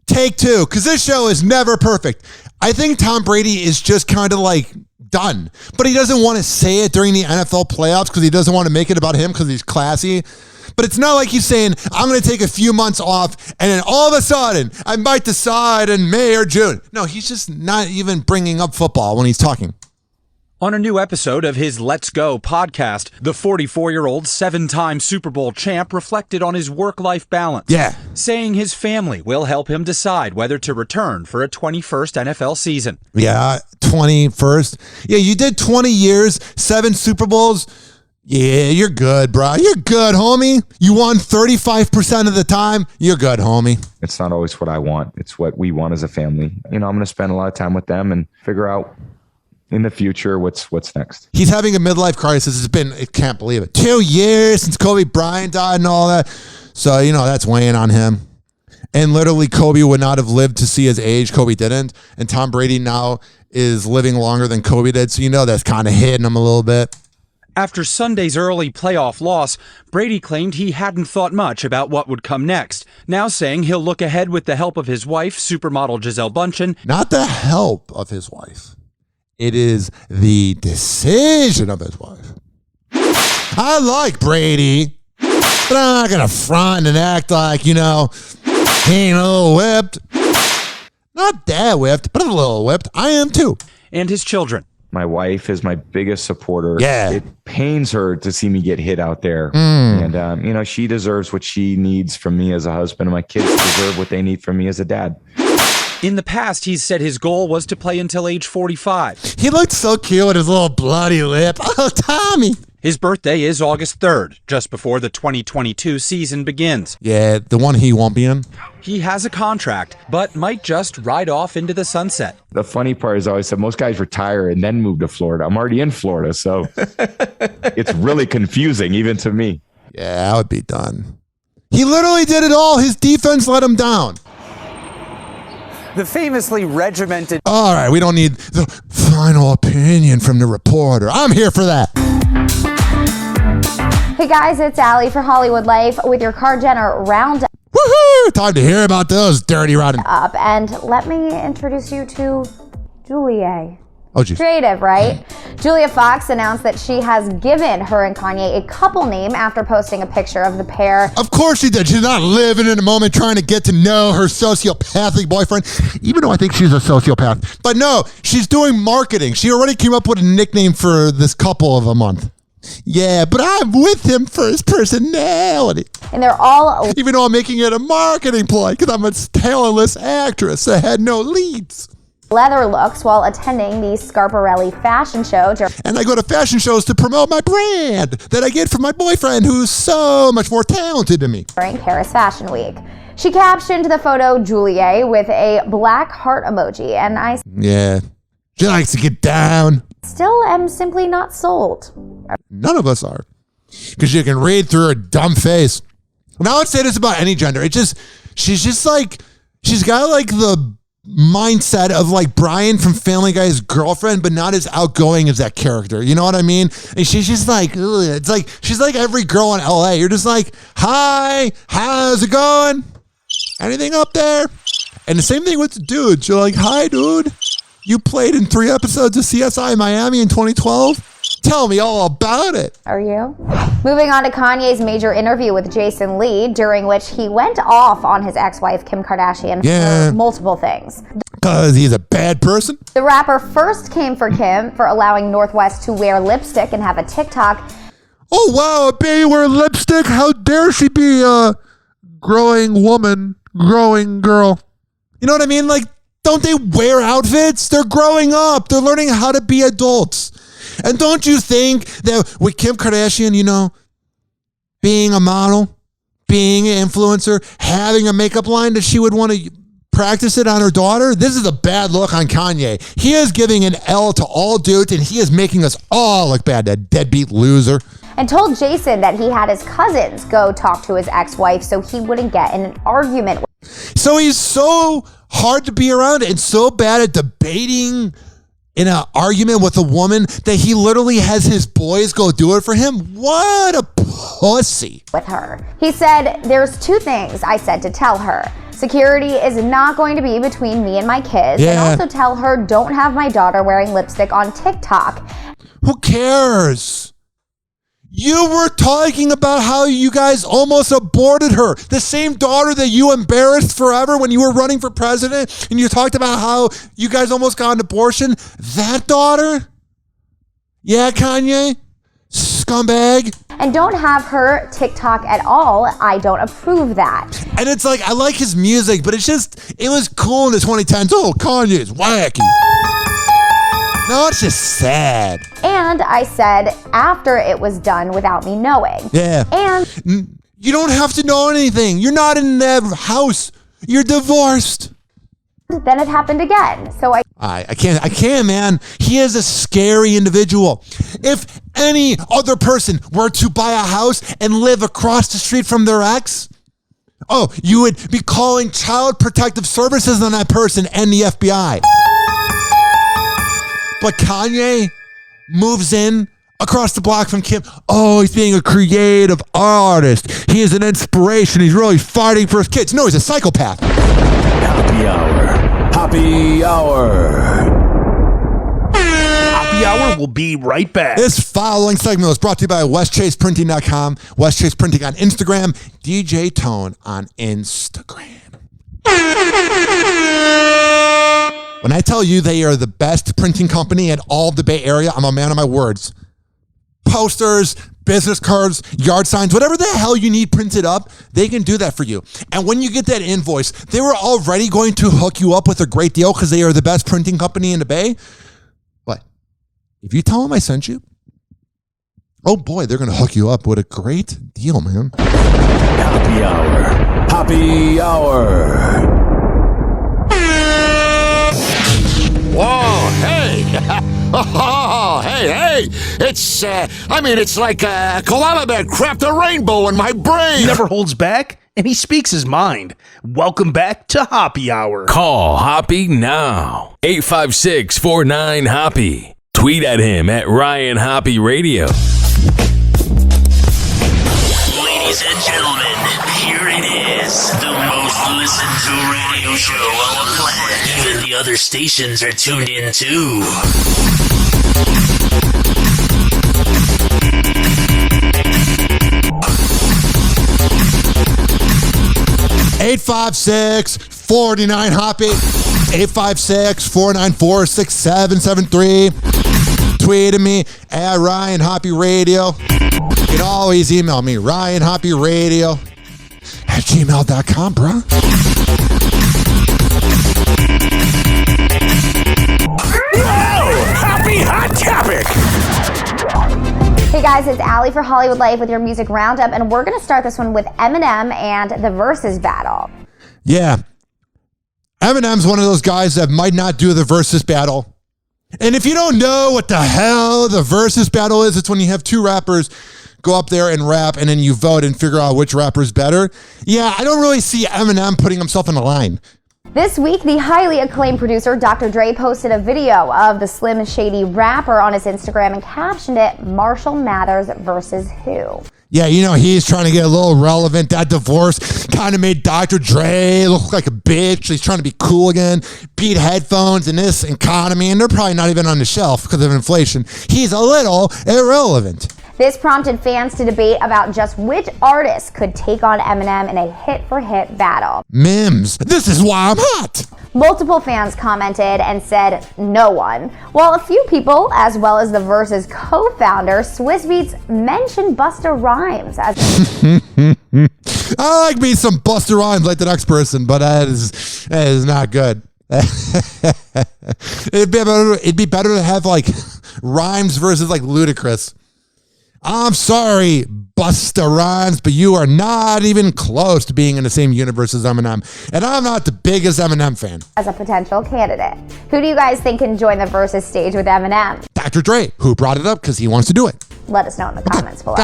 Take 2, because this show is never perfect. I think Tom Brady is just kind of like done, but he doesn't want to say it during the NFL playoffs because he doesn't want to make it about him because he's classy. But it's not like he's saying, I'm going to take a few months off and then all of a sudden I might decide in May or June. No, he's just not even bringing up football when he's talking.
On a new episode of his Let's Go podcast, the 44-year-old 7-time Super Bowl champ reflected on his work-life balance.
Yeah.
Saying his family will help him decide whether to return for a 21st NFL season.
Yeah, 21st. Yeah, you did 20 years, 7 Super Bowls. Yeah, you're good, bro. You're good, homie. You won 35% of the time. You're good, homie.
It's not always what I want. It's what we want as a family. I'm going to spend a lot of time with them and figure out in the future what's next.
He's having a midlife crisis. I can't believe it. 2 years since Kobe Bryant died and all that. So, that's weighing on him. And literally, Kobe would not have lived to see his age. Kobe didn't. And Tom Brady now is living longer than Kobe did. So, that's kind of hitting him a little bit.
After Sunday's early playoff loss, Brady claimed he hadn't thought much about what would come next, now saying he'll look ahead with the help of his wife, supermodel Gisele Bündchen.
Not the help of his wife. It is the decision of his wife. I like Brady, but I'm not going to front and act like, he ain't a little whipped. Not that whipped, but a little whipped. I am too.
And his children.
My wife is my biggest supporter.
Yeah.
It pains her to see me get hit out there. And, she deserves what she needs from me as a husband, and my kids deserve what they need from me as a dad.
In the past, he's said his goal was to play until age 45.
He looked so cute with his little bloody lip. Oh, Tommy.
His birthday is August 3rd, just before the 2022 season begins.
Yeah, the one he won't be in.
He has a contract, but might just ride off into the sunset.
The funny part is I always said most guys retire and then move to Florida. I'm already in Florida, so it's really confusing even to me.
Yeah, I would be done. He literally did it all. His defense let him down.
The famously regimented...
All right, we don't need the final opinion from the reporter. I'm here for that.
Hey guys, it's Allie for Hollywood Life with your Car Jenner Roundup.
Woohoo! Time to hear about those dirty rotten...
And let me introduce you to Julia.
Oh, geez.
Creative, right? Julia Fox announced that she has given her and Kanye a couple name after posting a picture of the pair.
Of course she did. She's not living in the moment trying to get to know her sociopathic boyfriend, even though I think she's a sociopath. But no, she's doing marketing. She already came up with a nickname for this couple of a month. Yeah, but I'm with him for his personality.
And they're all...
Even though I'm making it a marketing ploy because I'm a talentless actress that had no leads.
Leather looks while attending the Scarparelli fashion show.
And I go to fashion shows to promote my brand that I get from my boyfriend who's so much more talented than me.
During Paris Fashion Week. She captioned the photo Julia with a black heart emoji, and I...
Yeah, she likes to get down.
Still am simply not sold.
None of us are. Because you can read through her dumb face. Now I'd say this about any gender. She's got like the mindset of like Brian from Family Guy's girlfriend, but not as outgoing as that character. You know what I mean? And she's just like, ugh. It's like, she's like every girl in LA. You're just like, hi, how's it going? Anything up there? And the same thing with the dudes. You're like, hi, dude. You played in 3 episodes of CSI Miami in 2012? Tell me all about it.
Are you? Moving on to Kanye's major interview with Jason Lee, during which he went off on his ex-wife Kim Kardashian for multiple things.
Because he's a bad person?
The rapper first came for Kim for allowing Northwest to wear lipstick and have a TikTok.
Oh, wow, a baby wear lipstick? How dare she be growing woman, growing girl. You know what I mean? Like, don't they wear outfits? They're growing up. They're learning how to be adults. And don't you think that with Kim Kardashian, you know, being a model, being an influencer, having a makeup line, that she would want to practice it on her daughter? This is a bad look on Kanye. He is giving an L to all dudes, and he is making us all look bad, that deadbeat loser.
And told Jason that he had his cousins go talk to his ex-wife so he wouldn't get in an argument.
So he's so hard to be around and so bad at debating in an argument with a woman that he literally has his boys go do it for him. What a pussy.
With her. He said, "There's two things I said to tell her. Security is not going to be between me and my kids. And also tell her don't have my daughter wearing lipstick on TikTok."
Who cares? You were talking about how you guys almost aborted her. The same daughter that you embarrassed forever when you were running for president, and you talked about how you guys almost got an abortion. That daughter? Yeah, Kanye? Scumbag.
And don't have her TikTok at all. I don't approve that.
And it's like, I like his music, but it was cool in the 2010s. Oh, Kanye's wacky. No, it's just sad.
And I said after it was done without me knowing.
Yeah.
And
you don't have to know anything. You're not in that house. You're divorced.
Then it happened again. So
I can't, man. He is a scary individual. If any other person were to buy a house and live across the street from their ex, you would be calling Child Protective Services on that person and the FBI. But Kanye moves in across the block from Kim. Oh, he's being a creative artist. He is an inspiration. He's really fighting for his kids. No, he's a psychopath.
Happy Hour. Happy Hour.
Happy Hour will be right back.
This following segment was brought to you by WestChasePrinting.com, West Chase Printing on Instagram, DJ Tone on Instagram. When I tell you they are the best printing company in all of the Bay Area, I'm a man of my words. Posters, business cards, yard signs, whatever the hell you need printed up, they can do that for you. And when you get that invoice, they were already going to hook you up with a great deal because they are the best printing company in the Bay. But if you tell them I sent you, oh boy, they're going to hook you up with a great deal, man.
Happy Hour. Happy Hour.
Whoa, hey. Oh, hey. It's like a koala bear cracked a rainbow in my brain.
He never holds back, and he speaks his mind. Welcome back to Hoppe Hour.
Call Hoppe now. 856-49-HOPPE. Tweet at him at Ryan Hoppe Radio.
Ladies and gentlemen, here it is. The most listened to radio show on the planet. Even the other stations are tuned in too.
856-49-HOPPE. 856-494-6773. Tweet at me at Ryan Hoppe Radio. You can always email me, RyanHoppeRadio@gmail.com, bro.
Whoa! Happy Hot Topic!
Hey guys, it's Allie for Hollywood Life with your music roundup, and we're going to start this one with Eminem and the Versus battle.
Yeah. Eminem's one of those guys that might not do the Versus battle. And if you don't know what the hell the Versus battle is, it's when you have two rappers go up there and rap, and then you vote and figure out which rapper's better. Yeah, I don't really see Eminem putting himself in a line.
This week, the highly acclaimed producer Dr. Dre posted a video of the Slim Shady rapper on his Instagram and captioned it, Marshall Mathers versus who?
Yeah, you know, he's trying to get a little relevant. That divorce kind of made Dr. Dre look like a bitch. He's trying to be cool again. Beat headphones in this economy, and they're probably not even on the shelf because of inflation. He's a little irrelevant.
This prompted fans to debate about just which artist could take on Eminem in a hit-for-hit battle.
Mims, this is why I'm hot.
Multiple fans commented and said no one, while a few people, as well as the Versus co-founder Swiss Beats, mentioned Busta Rhymes as
I like me some Busta Rhymes like the next person, but that is not good. It'd be better to have like Rhymes versus like Ludacris. I'm sorry, Busta Rhymes, but you are not even close to being in the same universe as Eminem. And I'm not the biggest Eminem fan.
As a potential candidate, who do you guys think can join the Versus stage with Eminem?
Dr. Dre, who brought it up because he wants to do it.
Let us know in the comments below.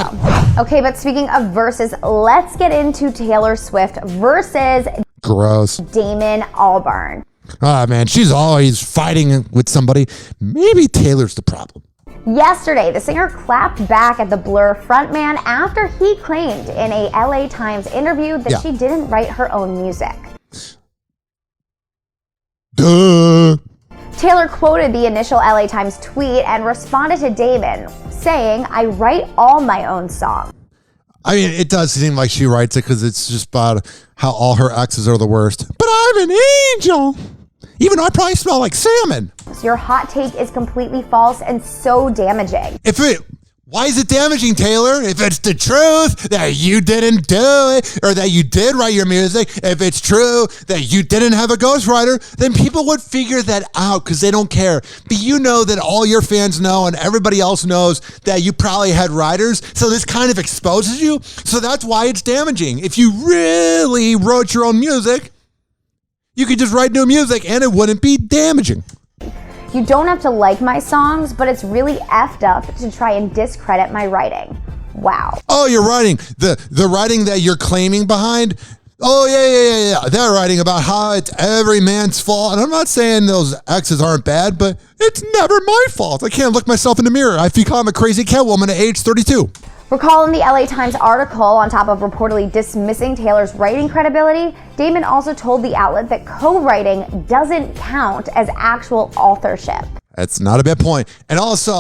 Okay, but speaking of Versus, let's get into Taylor Swift versus
Gross.
Damon Albarn.
Ah, man, she's always fighting with somebody. Maybe Taylor's the problem.
Yesterday, the singer clapped back at the Blur frontman after he claimed in a LA Times interview that she didn't write her own music.
Duh.
Taylor quoted the initial LA Times tweet and responded to Damon, saying, "I write all my own songs."
I mean, it does seem like she writes it because it's just about how all her exes are the worst. But I'm an angel. Even though I probably smell like salmon.
So your hot take is completely false and so damaging.
Why is it damaging, Taylor? If it's the truth that you didn't do it, or that you did write your music, if it's true that you didn't have a ghostwriter, then people would figure that out because they don't care. But you know that all your fans know and everybody else knows that you probably had writers, so this kind of exposes you. So that's why it's damaging. If you really wrote your own music, you could just write new music and it wouldn't be damaging.
You don't have to like my songs, but it's really effed up to try and discredit my writing. Wow.
Oh, you're writing. The writing that you're claiming behind. Oh, yeah. They're writing about how it's every man's fault. And I'm not saying those exes aren't bad, but it's never my fault. I can't look myself in the mirror. I've become a crazy Catwoman at age 32.
Recall in the LA Times article, on top of reportedly dismissing Taylor's writing credibility, Damon also told the outlet that co-writing doesn't count as actual authorship.
That's not a bad point. And also,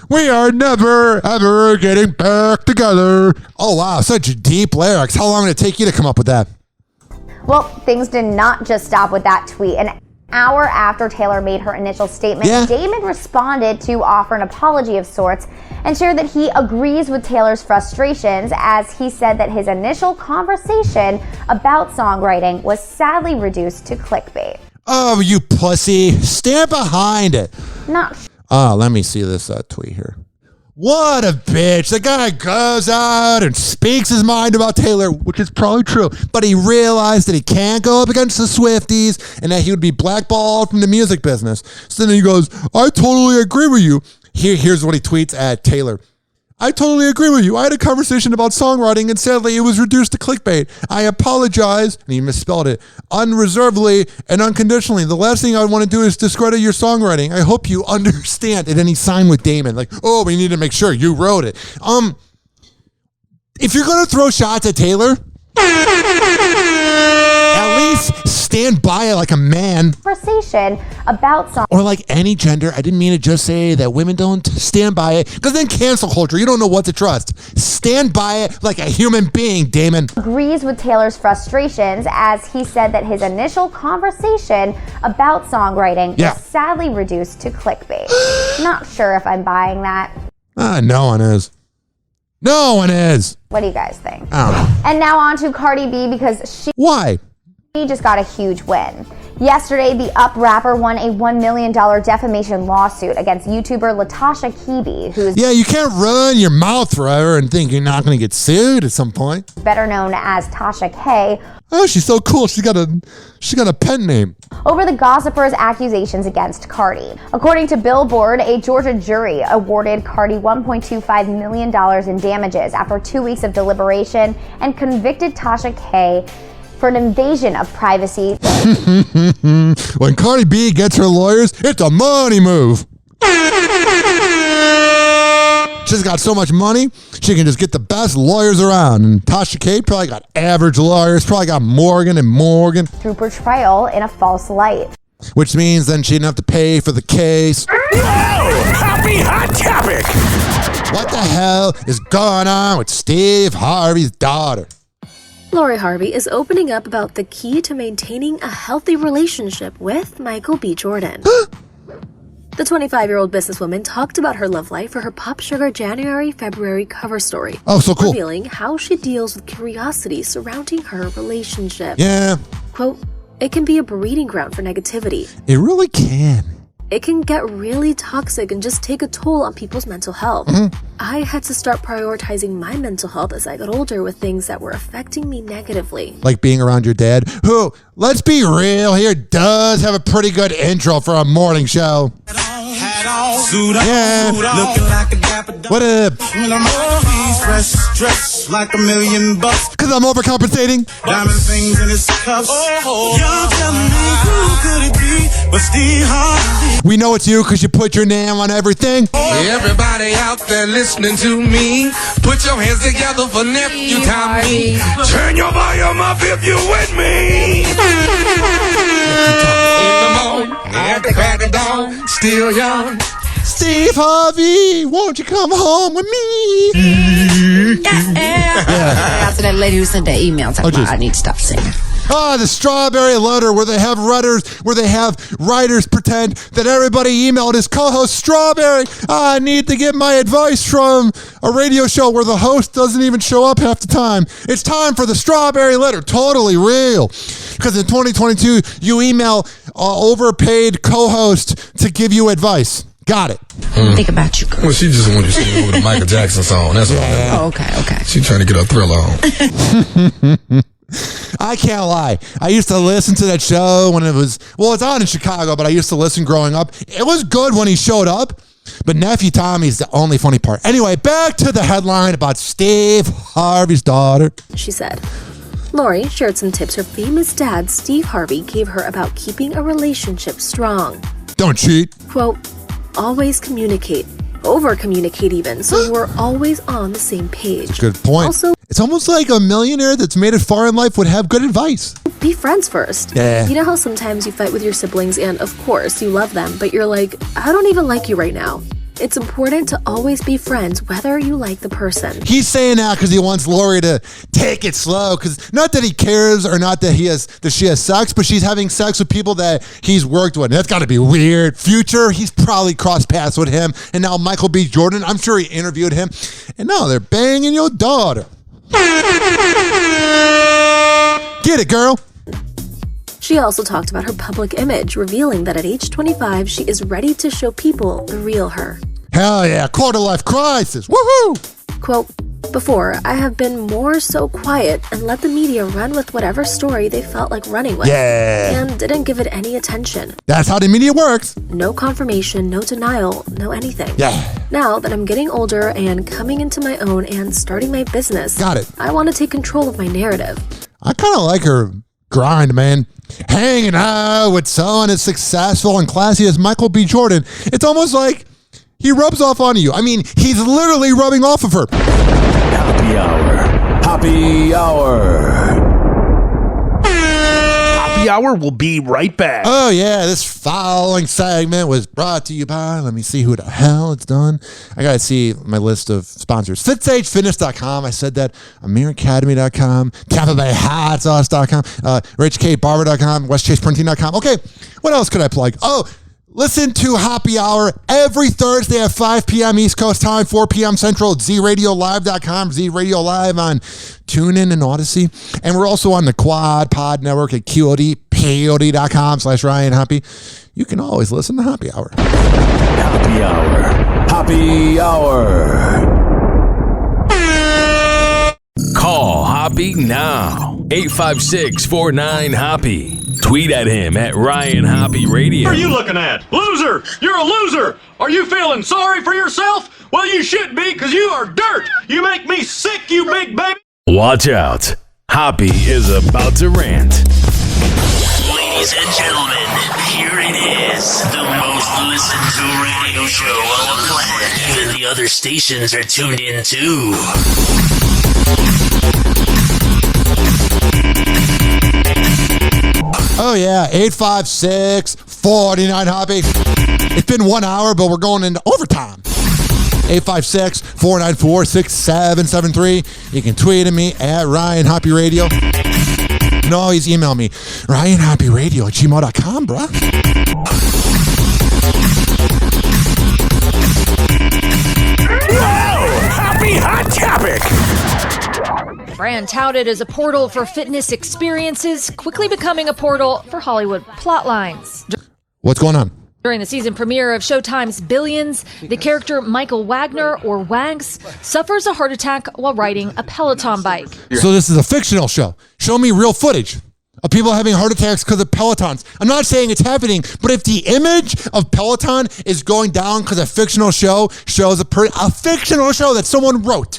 we are never, ever getting back together. Oh, wow, such deep lyrics. How long did it take you to come up with that?
Well, things did not just stop with that tweet. An hour after Taylor made her initial statement, Damon responded to offer an apology of sorts and shared that he agrees with Taylor's frustrations, as he said that his initial conversation about songwriting was sadly reduced to clickbait.
Oh, you pussy. Stand behind it. Let me see this tweet here. What a bitch. The guy goes out and speaks his mind about Taylor, which is probably true, but he realized that he can't go up against the Swifties and that he would be blackballed from the music business. So then he goes, I totally agree with you. Here's what he tweets at Taylor. I totally agree with you. I had a conversation about songwriting and sadly it was reduced to clickbait. I apologize, and he misspelled it, unreservedly and unconditionally. The last thing I want to do is discredit your songwriting. I hope you understand. And then he signed with Damon. Like, oh, we need to make sure you wrote it. If you're going to throw shots at Taylor, at least stand by it like a man.
Conversation about song.
Or like any gender. I didn't mean to just say that women don't stand by it, because then cancel culture, you don't know what to trust. Stand by it like a human being, Damon.
Agrees with Taylor's frustrations, as he said that his initial conversation about songwriting was sadly reduced to clickbait. Not sure if I'm buying that.
No one is. No one is.
What do you guys think?
I don't know.
And now on to Cardi B, because
Why?
She just got a huge win. Yesterday, the Up rapper won a $1 million defamation lawsuit against YouTuber Latasha Kebe, who's
you can't run your mouth forever and think you're not going to get sued at some point.
better known as Tasha K.
Oh, she's so cool. She got a pen name.
Over the gossipers' accusations against Cardi. According to Billboard, a Georgia jury awarded Cardi $1.25 million in damages after 2 weeks of deliberation and convicted Tasha K for an invasion of privacy.
When Cardi B gets her lawyers, it's a money move. She's got so much money, she can just get the best lawyers around. And Tasha K probably got average lawyers, probably got Morgan & Morgan.
Through portrayal in a false light.
Which means then she didn't have to pay for the case.
Happy Hot Topic!
What the hell is going on with Steve Harvey's daughter?
Lori Harvey is opening up about the key to maintaining a healthy relationship with Michael B. Jordan. The 25-year-old businesswoman talked about her love life for her Pop Sugar January-February cover story.
Oh, so cool.
Revealing how she deals with curiosity surrounding her relationship.
Yeah.
Quote, it can be a breeding ground for negativity.
It really can.
It can get really toxic and just take a toll on people's mental health. I had to start prioritizing my mental health as I got older with things that were affecting me negatively.
Like being around your dad, who, let's be real here, does have a pretty good intro for a morning show. Yeah. What up?
Dressed like $1,000,000.
Because I'm overcompensating.
Diamond things in his cuffs. You're telling me who could it be but Steve Harvey?
We know it's you because you put your name on everything.
Everybody out there listening to me, put your hands together for nephew Tommy. Turn your volume up if you with me. In the morning, at the crack of dawn, still young.
Steve Harvey, won't you come home with me?
After that lady who sent that email talking about I need to stop singing.
The strawberry letter where they have writers pretend that everybody emailed his co-host Strawberry. I need to get my advice from a radio show where the host doesn't even show up half the time. It's time for the strawberry letter. Totally real. Because in 2022, you email overpaid co-host to give you advice. Got it.
Think about you, girl.
Well, she just wanted you to sing over the Michael Jackson song. That's all.
Oh, okay.
She trying to get her thriller on.
I can't lie. I used to listen to that show when it's on in Chicago, but I used to listen growing up. It was good when he showed up, but Nephew Tommy's the only funny part. Anyway, back to the headline about Steve Harvey's daughter.
She said, Lori shared some tips her famous dad, Steve Harvey, gave her about keeping a relationship strong.
Don't cheat.
Quote, always communicate. Over-communicate even, so we're always on the same page.
Good point.
Also,
it's almost like a millionaire that's made it far in life would have good advice.
Be friends first.
Yeah.
You know how sometimes you fight with your siblings and, of course, you love them, but you're like, I don't even like you right now. It's important to always be friends, whether you like the person.
He's saying that because he wants Lori to take it slow. Because not that he cares or not that she has sex, but she's having sex with people that he's worked with. And that's got to be weird. Future, he's probably crossed paths with him. And now Michael B. Jordan, I'm sure he interviewed him. And now they're banging your daughter. Get it, girl.
She also talked about her public image, revealing that at age 25, she is ready to show people the real her.
Hell yeah, quarter-life crisis. Woohoo!
Quote, before, I have been more so quiet and let the media run with whatever story they felt like running with.
Yeah.
And didn't give it any attention.
That's how the media works.
No confirmation, no denial, no anything.
Yeah.
Now that I'm getting older and coming into my own and starting my business,
got it.
I want to take control of my narrative.
I kind of like her grind, man. Hanging out with someone as successful and classy as Michael B. Jordan. It's almost like he rubs off on you. I mean, he's literally rubbing off of her.
Happy Hour. Happy Hour.
Happy Hour will be right back.
Oh, yeah. This following segment was brought to you by, let me see who the hell it's done. I got to see my list of sponsors. FitSageFitness.com. I said that. AmirAcademy.com. TampaBayHotSauce.com. RichKBarber.com. WestChasePrinting.com. Okay. What else could I plug? Oh, listen to Happy Hour every Thursday at 5 p.m. East Coast time, 4 p.m. Central at ZRadioLive.com, ZRadio Live on TuneIn and Odyssey. And we're also on the Quad Pod Network at QODPOD.com/Ryan Hoppe. You can always listen to Happy Hour.
Happy Hour. Happy Hour. Call Hoppe now. 856-49-HOPPE. Tweet at him at Ryan Hoppe Radio.
What are you looking at? Loser! You're a loser! Are you feeling sorry for yourself? Well, you should be, because you are dirt! You make me sick, you big baby!
Watch out. Hoppe is about to rant.
Ladies and gentlemen, here it is. The most listened to radio show on the planet. Even the other stations are tuned in too.
Oh, yeah. 856-49-HOPPE. It's been 1 hour, but we're going into overtime. 856-494-6773. You can tweet at me at Ryan Hoppe Radio. You can always email me, RyanHoppeRadio@gmail.com, bruh.
brand touted as a portal for fitness experiences, quickly becoming a portal for Hollywood plotlines.
What's going on?
During the season premiere of Showtime's Billions, the character Michael Wagner, or Wags, suffers a heart attack while riding a Peloton bike.
So this is a fictional show. Show me real footage of people having heart attacks because of Pelotons. I'm not saying it's happening, but if the image of Peloton is going down because a fictional show shows a fictional show that someone wrote,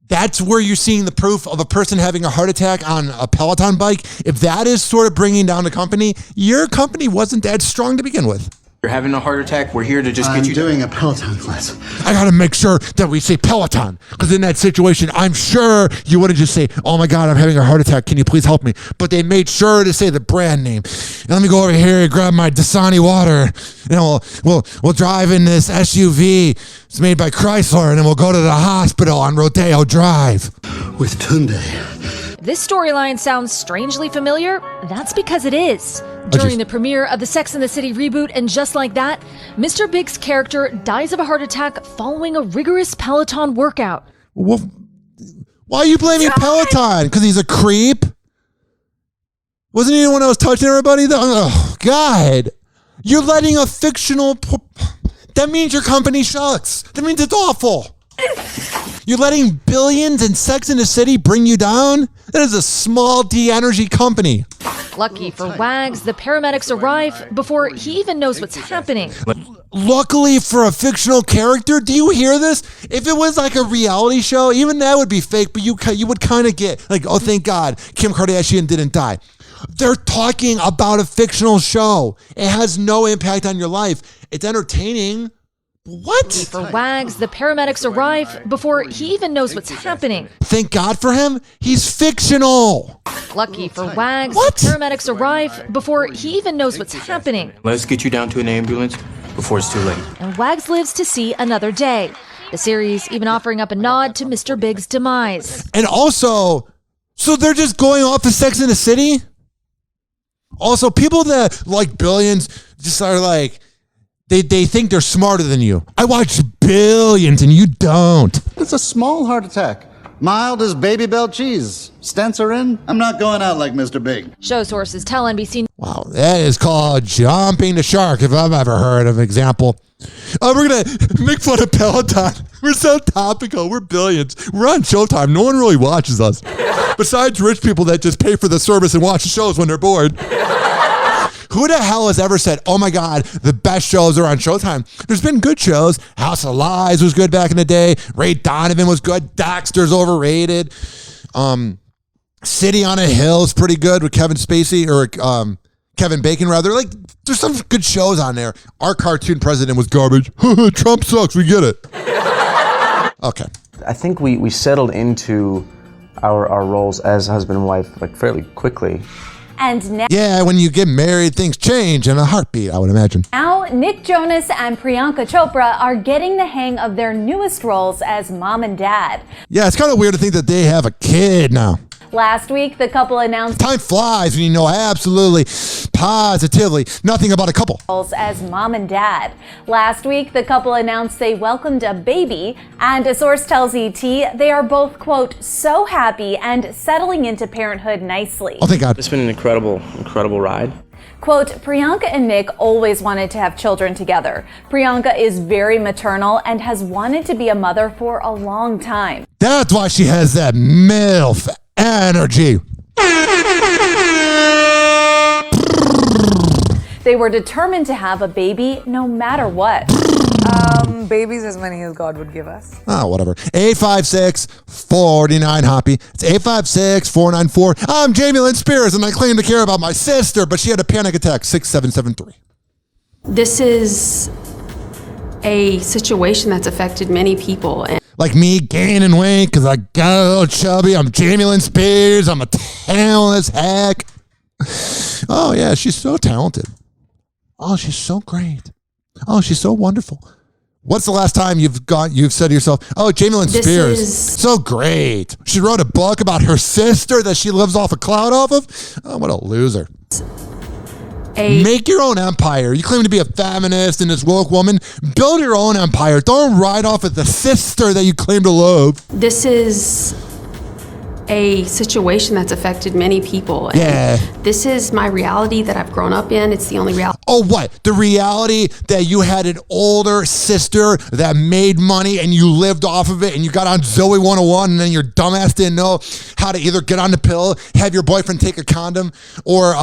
that's where you're seeing the proof of a person having a heart attack on a Peloton bike. If that is sort of bringing down the company, your company wasn't that strong to begin with.
You're having a heart attack. We're here to just get you
doing a Peloton class.
I got to make sure that we say Peloton, because in that situation, I'm sure you wouldn't just say, oh my God, I'm having a heart attack. Can you please help me? But they made sure to say the brand name. And let me go over here and grab my Dasani water. And we'll drive in this SUV. It's made by Chrysler. And then we'll go to the hospital on Rodeo Drive.
With Tunde.
This storyline sounds strangely familiar. That's because it is. During the premiere of the Sex and the City reboot, and just like that, Mr. Big's character dies of a heart attack following a rigorous Peloton workout.
Well, why are you blaming Peloton? Because he's a creep? Wasn't he the one that was touching everybody? Oh, God. You're letting a fictional... That means your company sucks. That means it's awful. You're letting Billions and Sex and the City bring you down? That is a small D energy company.
Lucky for Wags, the paramedics arrive before he even knows what's happening.
Luckily for a fictional character, do you hear this? If it was like a reality show, even that would be fake, but you would kind of get like, oh, thank God, Kim Kardashian didn't die. They're talking about a fictional show. It has no impact on your life. It's entertaining. What?
For Wags, the paramedics arrive before he even knows what's happening.
Thank God for him. He's fictional.
Lucky for Wags, the paramedics arrive before he even knows what's happening.
Let's get you down to an ambulance before it's too late.
And Wags lives to see another day. The series even offering up a nod to Mr. Big's demise.
And also, so they're just going off of Sex and the City? Also, people that like Billions just are like, They think they're smarter than you. I watch Billions and you don't.
It's a small heart attack. Mild as baby bell cheese. Stents are in. I'm not going out like Mr. Big.
Show sources tell NBC.
Wow, that is called jumping the shark, if I've ever heard of an example. Oh, we're going to make fun of Peloton. We're so topical. We're Billions. We're on Showtime. No one really watches us. Besides rich people that just pay for the service and watch the shows when they're bored. Who the hell has ever said, oh my God, the best shows are on Showtime? There's been good shows. House of Lies was good back in the day. Ray Donovan was good. Dexter's overrated. City on a Hill is pretty good with Kevin Spacey, or Kevin Bacon rather. Like, there's some good shows on there. Our cartoon president was garbage. Trump sucks, we get it. Okay.
I think we settled into our roles as husband and wife like fairly quickly.
And now,
yeah, when you get married, things change in a heartbeat, I would imagine.
Now, Nick Jonas and Priyanka Chopra are getting the hang of their newest roles as mom and dad.
Yeah, it's kind of weird to think that they have a kid now.
Last week, the couple announced
time flies when you know absolutely, positively nothing about a couple.
As mom and dad. Last week, the couple announced they welcomed a baby, and a source tells ET they are both, quote, so happy and settling into parenthood nicely.
Oh, thank God.
It's been an incredible ride.
Quote, Priyanka and Nick always wanted to have children together. Priyanka is very maternal and has wanted to be a mother for a long time.
That's why she has that MILF energy.
They were determined to have a baby no matter what.
Babies as many as God would give us.
Oh, whatever. 856-49-HOPPE. It's 856-494. I'm Jamie Lynn Spears, and I claim to care about my sister, but she had a panic attack. 6773.
This is a situation that's affected many people.
Like me gaining weight because I got a little chubby. I'm Jamie Lynn Spears. I'm a talentless hack. Oh, yeah, she's so talented. Oh, she's so great. Oh, she's so wonderful. What's the last time you've said to yourself, oh, Jamie Lynn Spears, so great. She wrote a book about her sister that she lives off a cloud off of? Oh, what a loser. Make your own empire. You claim to be a feminist and this woke woman. Build your own empire. Don't ride off at the sister that you claim to love.
This is a situation that's affected many people.
Yeah.
This is my reality that I've grown up in. It's the only reality.
Oh, what? The reality that you had an older sister that made money and you lived off of it and you got on Zoe 101 and then your dumbass didn't know how to either get on the pill, have your boyfriend take a condom or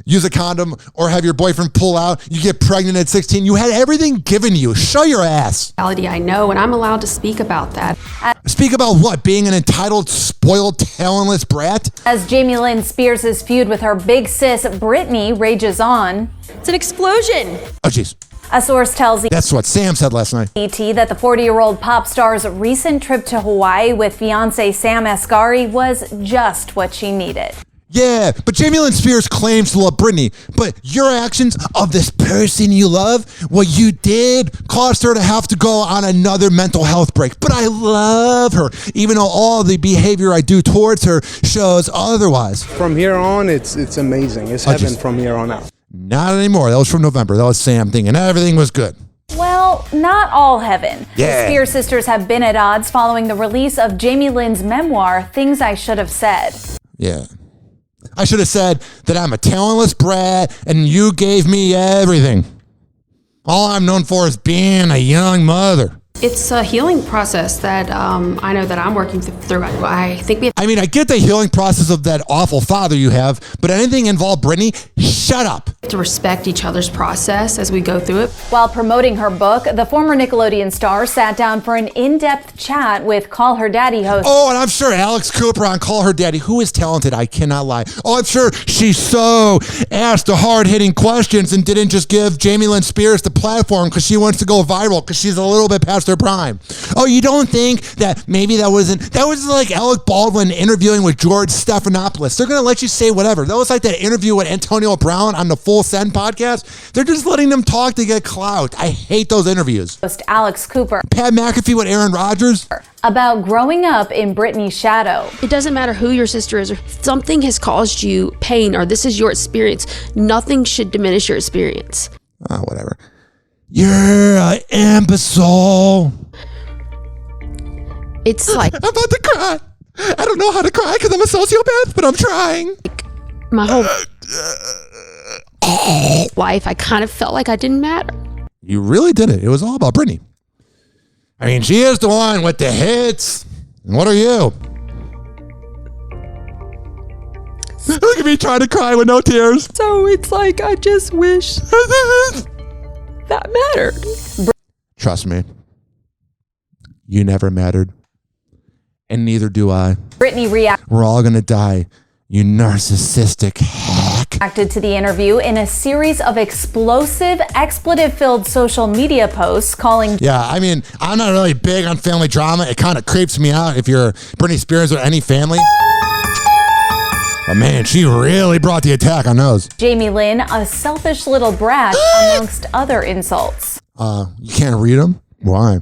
use a condom or have your boyfriend pull out. You get pregnant at 16. You had everything given you. Show your ass.
Reality I know, and I'm allowed to speak about that.
Speak about what? Being an entitled, spoiled, talentless brat?
As Jamie Lynn Spears' feud with her big sis, Britney, rages on. It's an explosion.
Oh, jeez.
A source tells
That's what Sam said last night.
ET that the 40-year-old pop star's recent trip to Hawaii with fiancé Sam Asghari was just what she needed.
Yeah, but Jamie Lynn Spears claims to love Britney, but your actions of this person you love, what you did caused her to have to go on another mental health break. But I love her, even though all the behavior I do towards her shows otherwise.
From here on, it's amazing. It's heaven from here on out.
Not anymore. That was from November. That was Sam thinking everything was good.
Well, not all heaven.
Yeah.
The Spears sisters have been at odds following the release of Jamie Lynn's memoir, Things I Should Have Said.
Yeah. I should have said that I'm a talentless brat and you gave me everything. All I'm known for is being a young mother.
It's a healing process that I know that I'm working through. I think we have
I mean, I get the healing process of that awful father you have, but anything involved Britney, shut up.
to respect each other's process as we go through it.
While promoting her book, the former Nickelodeon star sat down for an in-depth chat with Call Her Daddy host.
Oh, and I'm sure Alex Cooper on Call Her Daddy, who is talented, I cannot lie. Oh, I'm sure she so asked the hard-hitting questions and didn't just give Jamie Lynn Spears the platform because she wants to go viral because she's a little bit past her prime. Oh, you don't think that maybe that was like Alec Baldwin interviewing with George Stephanopoulos. They're going to let you say whatever. That was like that interview with Antonio Brown on the Full Send podcast. They're just letting them talk to get clout. I hate those interviews.
Host Alex Cooper.
Pat McAfee with Aaron Rodgers.
About growing up in Britney's shadow.
It doesn't matter who your sister is, or if something has caused you pain, or this is your experience. Nothing should diminish your experience.
Oh, whatever. You're an imbecile.
It's like
I'm about to cry. I don't know how to cry because I'm a sociopath, but I'm trying.
My whole life, I kind of felt like I didn't matter.
You really did it. It was all about Britney. I mean, she is the one with the hits. And what are you? Look at me trying to cry with no tears.
So it's like, I just wish that mattered.
Trust me. You never mattered. And neither do I.
Britney
We're all going to die. You narcissistic hack.
reacted to the interview in a series of explosive, expletive-filled social media posts calling...
Yeah, I mean, I'm not really big on family drama. It kind of creeps me out if you're Britney Spears or any family. But man, she really brought the attack on those.
Jamie Lynn, a selfish little brat, amongst other insults.
You can't read them? Why?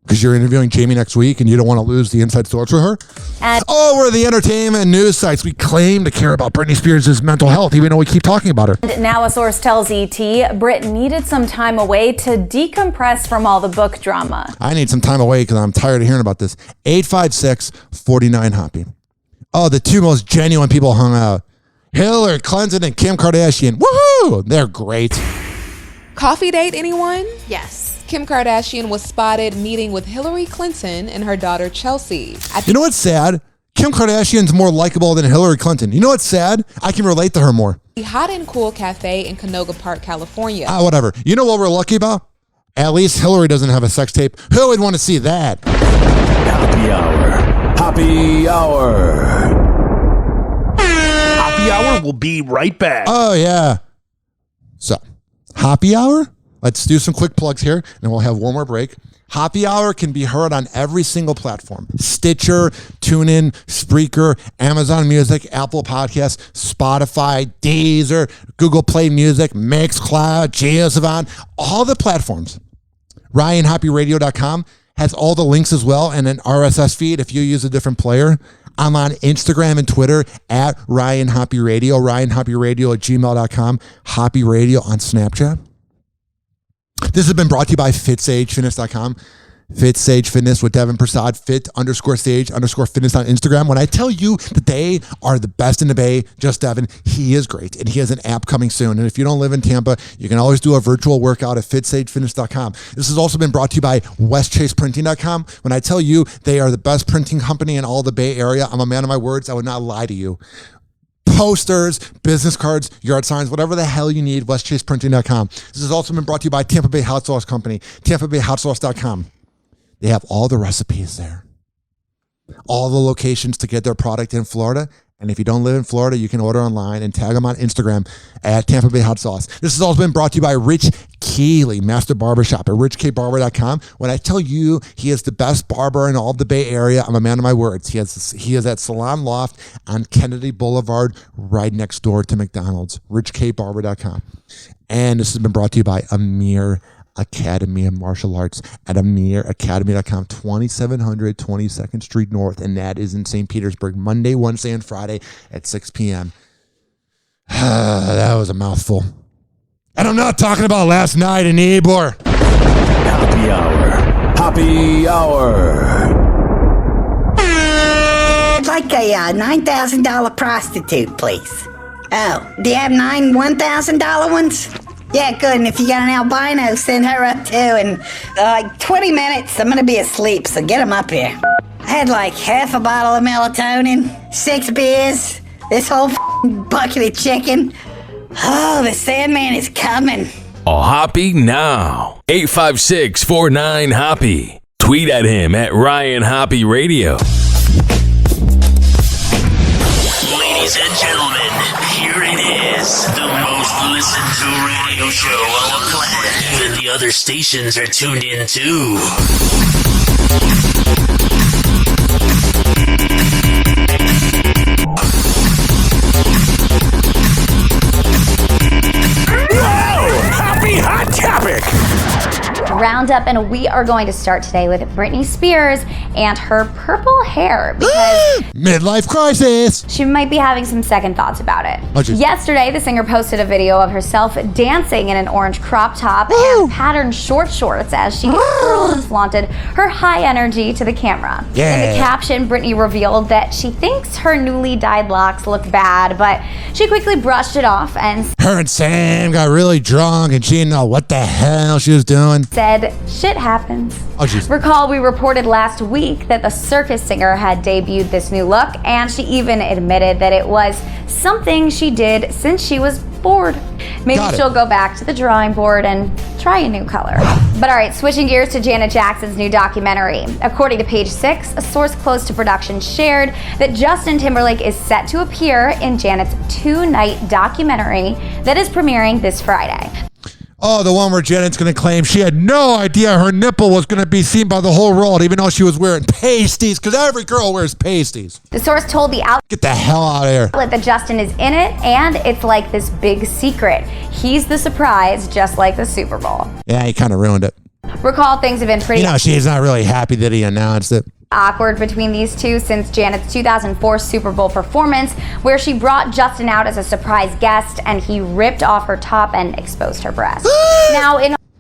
Because you're interviewing Jamie next week and you don't want to lose the inside source with her?
And
we're the entertainment and news sites. We claim to care about Britney Spears' mental health, even though we keep talking about her.
And now a source tells ET, Brit needed some time away to decompress from all the book drama.
I need some time away because I'm tired of hearing about this. 856-49-HOPPE. Oh, the two most genuine people hung out. Hillary Clinton and Kim Kardashian. Woohoo! They're great.
Coffee date, anyone?
Yes.
Kim Kardashian was spotted meeting with Hillary Clinton and her daughter Chelsea.
You know what's sad? Kim Kardashian's more likable than Hillary Clinton. You know what's sad? I can relate to her more.
The Hot and Cool Cafe in Canoga Park, California.
Whatever. You know what we're lucky about? At least Hillary doesn't have a sex tape. Who would want to see that?
Happy Hour. Happy Hour.
Happy Hour will be right back.
Oh, yeah. So, Happy Hour? Let's do some quick plugs here, and we'll have one more break. Happy Hour can be heard on every single platform. Stitcher, TuneIn, Spreaker, Amazon Music, Apple Podcasts, Spotify, Deezer, Google Play Music, Mixcloud, JioSaavn, all the platforms. RyanHoppeRadio.com has all the links as well, and an RSS feed if you use a different player. I'm on Instagram and Twitter at Ryan Hoppe Radio, RyanHoppeRadio@gmail.com, Hoppe Radio on Snapchat. This has been brought to you by FitSageFitness.com. Fit Sage Fitness with Devin Prasad, fit_sage_fitness on Instagram. When I tell you that they are the best in the Bay, just Devin, he is great. And he has an app coming soon. And if you don't live in Tampa, you can always do a virtual workout at fitsagefitness.com. This has also been brought to you by westchaseprinting.com. When I tell you they are the best printing company in all the Bay Area, I'm a man of my words. I would not lie to you. Posters, business cards, yard signs, whatever the hell you need, westchaseprinting.com. This has also been brought to you by Tampa Bay Hot Sauce Company, tampabayhotsauce.com. They have all the recipes there, all the locations to get their product in Florida. And if you don't live in Florida, you can order online and tag them on Instagram at Tampa Bay Hot Sauce. This has also been brought to you by Rich Keeley, Master Barbershop at richkbarber.com. When I tell you he is the best barber in all of the Bay Area, I'm a man of my words. He is at Salon Loft on Kennedy Boulevard, right next door to McDonald's, richkbarber.com. And this has been brought to you by Amir Academy of Martial Arts at amiracademy.com, 2700 22nd Street North, and that is in St. Petersburg, Monday, Wednesday, and Friday at 6 p.m. That was a mouthful. And I'm not talking about last night in Ybor.
Hoppe Hour. Hoppe Hour.
I'd like a $9,000 prostitute, please. Oh, do you have 9 $1,000 ones? Yeah, good. And if you got an albino, send her up too. And like 20 minutes, I'm going to be asleep, so get them up here. I had like half a bottle of melatonin, 6 beers, this whole bucket of chicken. Oh, the Sandman is coming.
Oh, Hoppe now. 856-49-HOPPE. Tweet at him at Ryan Hoppe Radio.
Ladies and gentlemen, here it is. The most listened to radio show on the planet. Even the other stations are tuned in too.
Happy Hot Topic!
Roundup, and we are going to start today with Britney Spears and her purple hair because
midlife crisis.
She might be having some second thoughts about it.
Oh,
yesterday, the singer posted a video of herself dancing in an orange crop top and patterned short shorts as she twirled and flaunted her high energy to the camera.
Yeah.
In the caption, Britney revealed that she thinks her newly dyed locks look bad, but she quickly brushed it off and
her and Sam got really drunk and she didn't know what the hell she was doing.
Said, shit happens.
Oh, jeez.
Recall we reported last week that the circus singer had debuted this new look, and she even admitted that it was something she did since she was bored. Maybe she'll go back to the drawing board and try a new color. But all right, switching gears to Janet Jackson's new documentary. According to Page 6, a source close to production shared that Justin Timberlake is set to appear in Janet's 2-night documentary that is premiering this Friday.
Oh, the one where Janet's going to claim she had no idea her nipple was going to be seen by the whole world, even though she was wearing pasties, because every girl wears pasties.
The source told the outlet,
get the hell out of here,
that Justin is in it, and it's like this big secret. He's the surprise, just like the Super Bowl.
Yeah, he kind of ruined it.
Recall things have been pretty...
she's not really happy that he announced it.
Awkward between these two since Janet's 2004 Super Bowl performance, where she brought Justin out as a surprise guest and he ripped off her top and exposed her breast.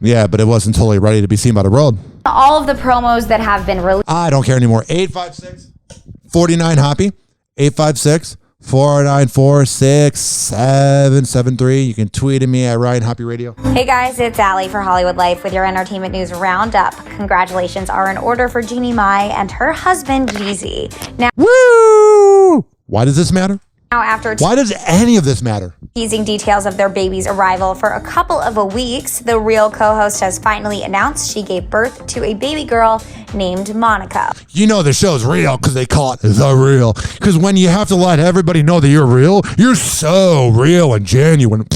Yeah, but it wasn't totally ready to be seen by the world.
All of the promos that have been released.
I don't care anymore. 856-49-HOPPE. 856-494-6773. You can tweet at me at Ryan Hoppe Radio.
Hey guys, it's Allie for Hollywood Life with your entertainment news roundup. Congratulations are in order for Jeannie Mai and her husband Jeezy.
Woo! Why does this matter?
Now, after
why does any of this matter?
Teasing details of their baby's arrival for a couple of weeks, the Real co-host has finally announced she gave birth to a baby girl named Monica.
You know the show's real because they call it The Real. Because when you have to let everybody know that you're real, you're so real and genuine.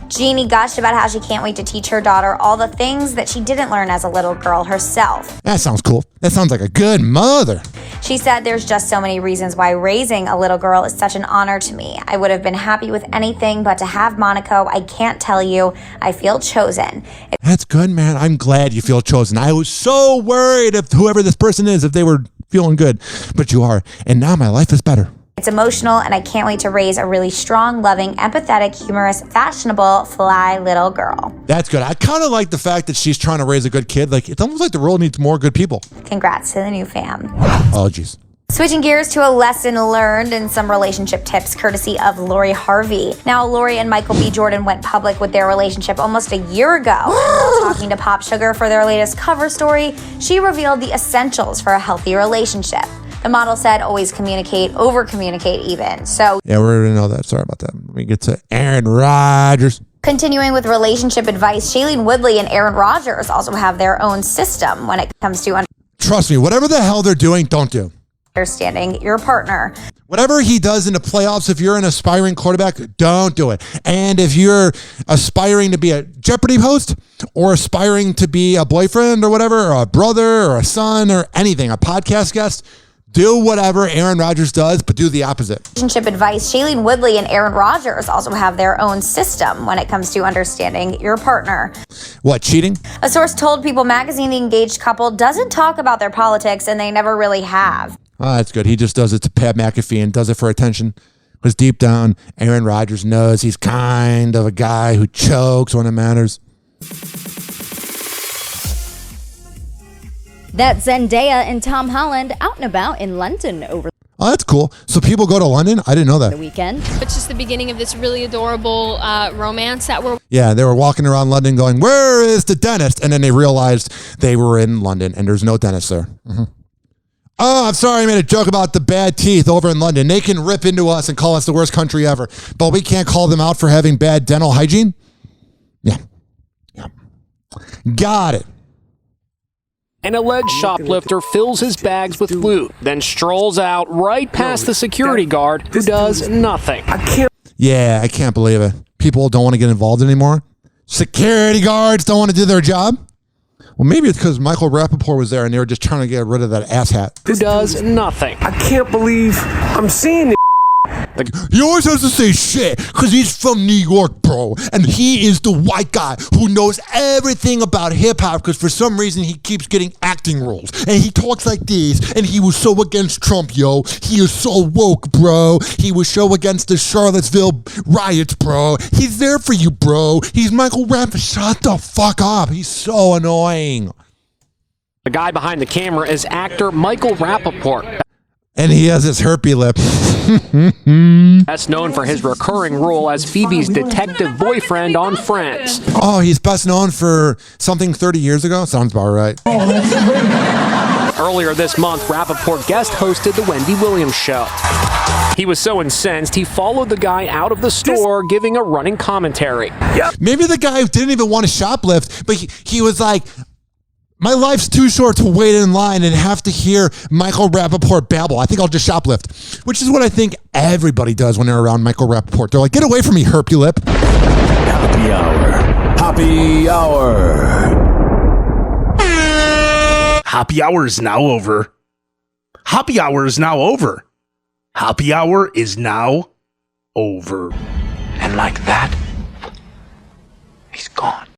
Jeannie gushed about how she can't wait to teach her daughter all the things that she didn't learn as a little girl herself.
That sounds cool. That sounds like a good mother.
She said there's just so many reasons why raising a little girl is such an honor to me. I would have been happy with anything, but to have Monica, I can't tell you, I feel chosen.
That's good, man. I'm glad you feel chosen. I was so worried if whoever this person is, if they were feeling good, but you are. And now my life is better.
It's emotional, and I can't wait to raise a really strong, loving, empathetic, humorous, fashionable, fly little girl.
That's good. I kind of like the fact that she's trying to raise a good kid. Like, it's almost like the world needs more good people.
Congrats to the new fam.
Oh, jeez.
Switching gears to a lesson learned and some relationship tips courtesy of Lori Harvey. Now, Lori and Michael B. Jordan went public with their relationship almost a year ago. And while talking to Pop Sugar for their latest cover story, she revealed the essentials for a healthy relationship. The model said always communicate, over-communicate even. So
yeah, we already know that. Sorry about that. Let me get to Aaron Rodgers.
Continuing with relationship advice, Shailene Woodley and Aaron Rodgers also have their own system when it comes to
Trust me, whatever the hell they're doing, don't do.
Understanding your partner.
Whatever he does in the playoffs, if you're an aspiring quarterback, don't do it. And if you're aspiring to be a Jeopardy host or aspiring to be a boyfriend or whatever, or a brother or a son or anything, a podcast guest, do whatever Aaron Rodgers does, but do the opposite.
Relationship advice, Shailene Woodley and Aaron Rodgers also have their own system when it comes to understanding your partner.
What, cheating?
A source told People magazine the engaged couple doesn't talk about their politics, and they never really have.
Oh, that's good. He just does it to Pat McAfee and does it for attention. Because deep down, Aaron Rodgers knows he's kind of a guy who chokes when it matters.
That's Zendaya and Tom Holland out and about in London over
Oh, that's cool. So people go to London? I didn't know that.
the weekend.
It's just the beginning of this really adorable romance that we're...
Yeah, they were walking around London going, where is the dentist? And then they realized they were in London and there's no dentist there. Mm-hmm. Oh, I'm sorry I made a joke about the bad teeth over in London. They can rip into us and call us the worst country ever, but we can't call them out for having bad dental hygiene? Yeah. Got it.
An alleged shoplifter fills his bags with loot, then strolls out right past the security guard who does nothing.
Yeah, I can't believe it. People don't want to get involved anymore. Security guards don't want to do their job. Well, maybe it's because Michael Rappaport was there and they were just trying to get rid of that asshat.
Who does nothing.
I can't believe I'm seeing this.
He always has to say shit because he's from New York, bro. And he is the white guy who knows everything about hip hop because for some reason he keeps getting acting roles. And he talks like this. And he was so against Trump, yo. He is so woke, bro. He was so against the Charlottesville riots, bro. He's there for you, bro. He's Michael Rappaport. Shut the fuck up. He's so annoying.
The guy behind the camera is actor Michael Rappaport.
And he has his herpy lip.
Best known for his recurring role as Phoebe's detective boyfriend on Friends.
Oh, he's best known for something 30 years ago? Sounds about right.
Earlier this month, Rappaport guest hosted the Wendy Williams show. He was so incensed, he followed the guy out of the store, giving a running commentary.
Maybe the guy didn't even want to shoplift, but he was like, my life's too short to wait in line and have to hear Michael Rappaport babble. I think I'll just shoplift, which is what I think everybody does when they're around Michael Rappaport. They're like, get away from me, herpy lip.
Happy Hour. Happy Hour.
Happy Hour is now over. Happy Hour is now over. Happy Hour is now over.
And like that, he's gone.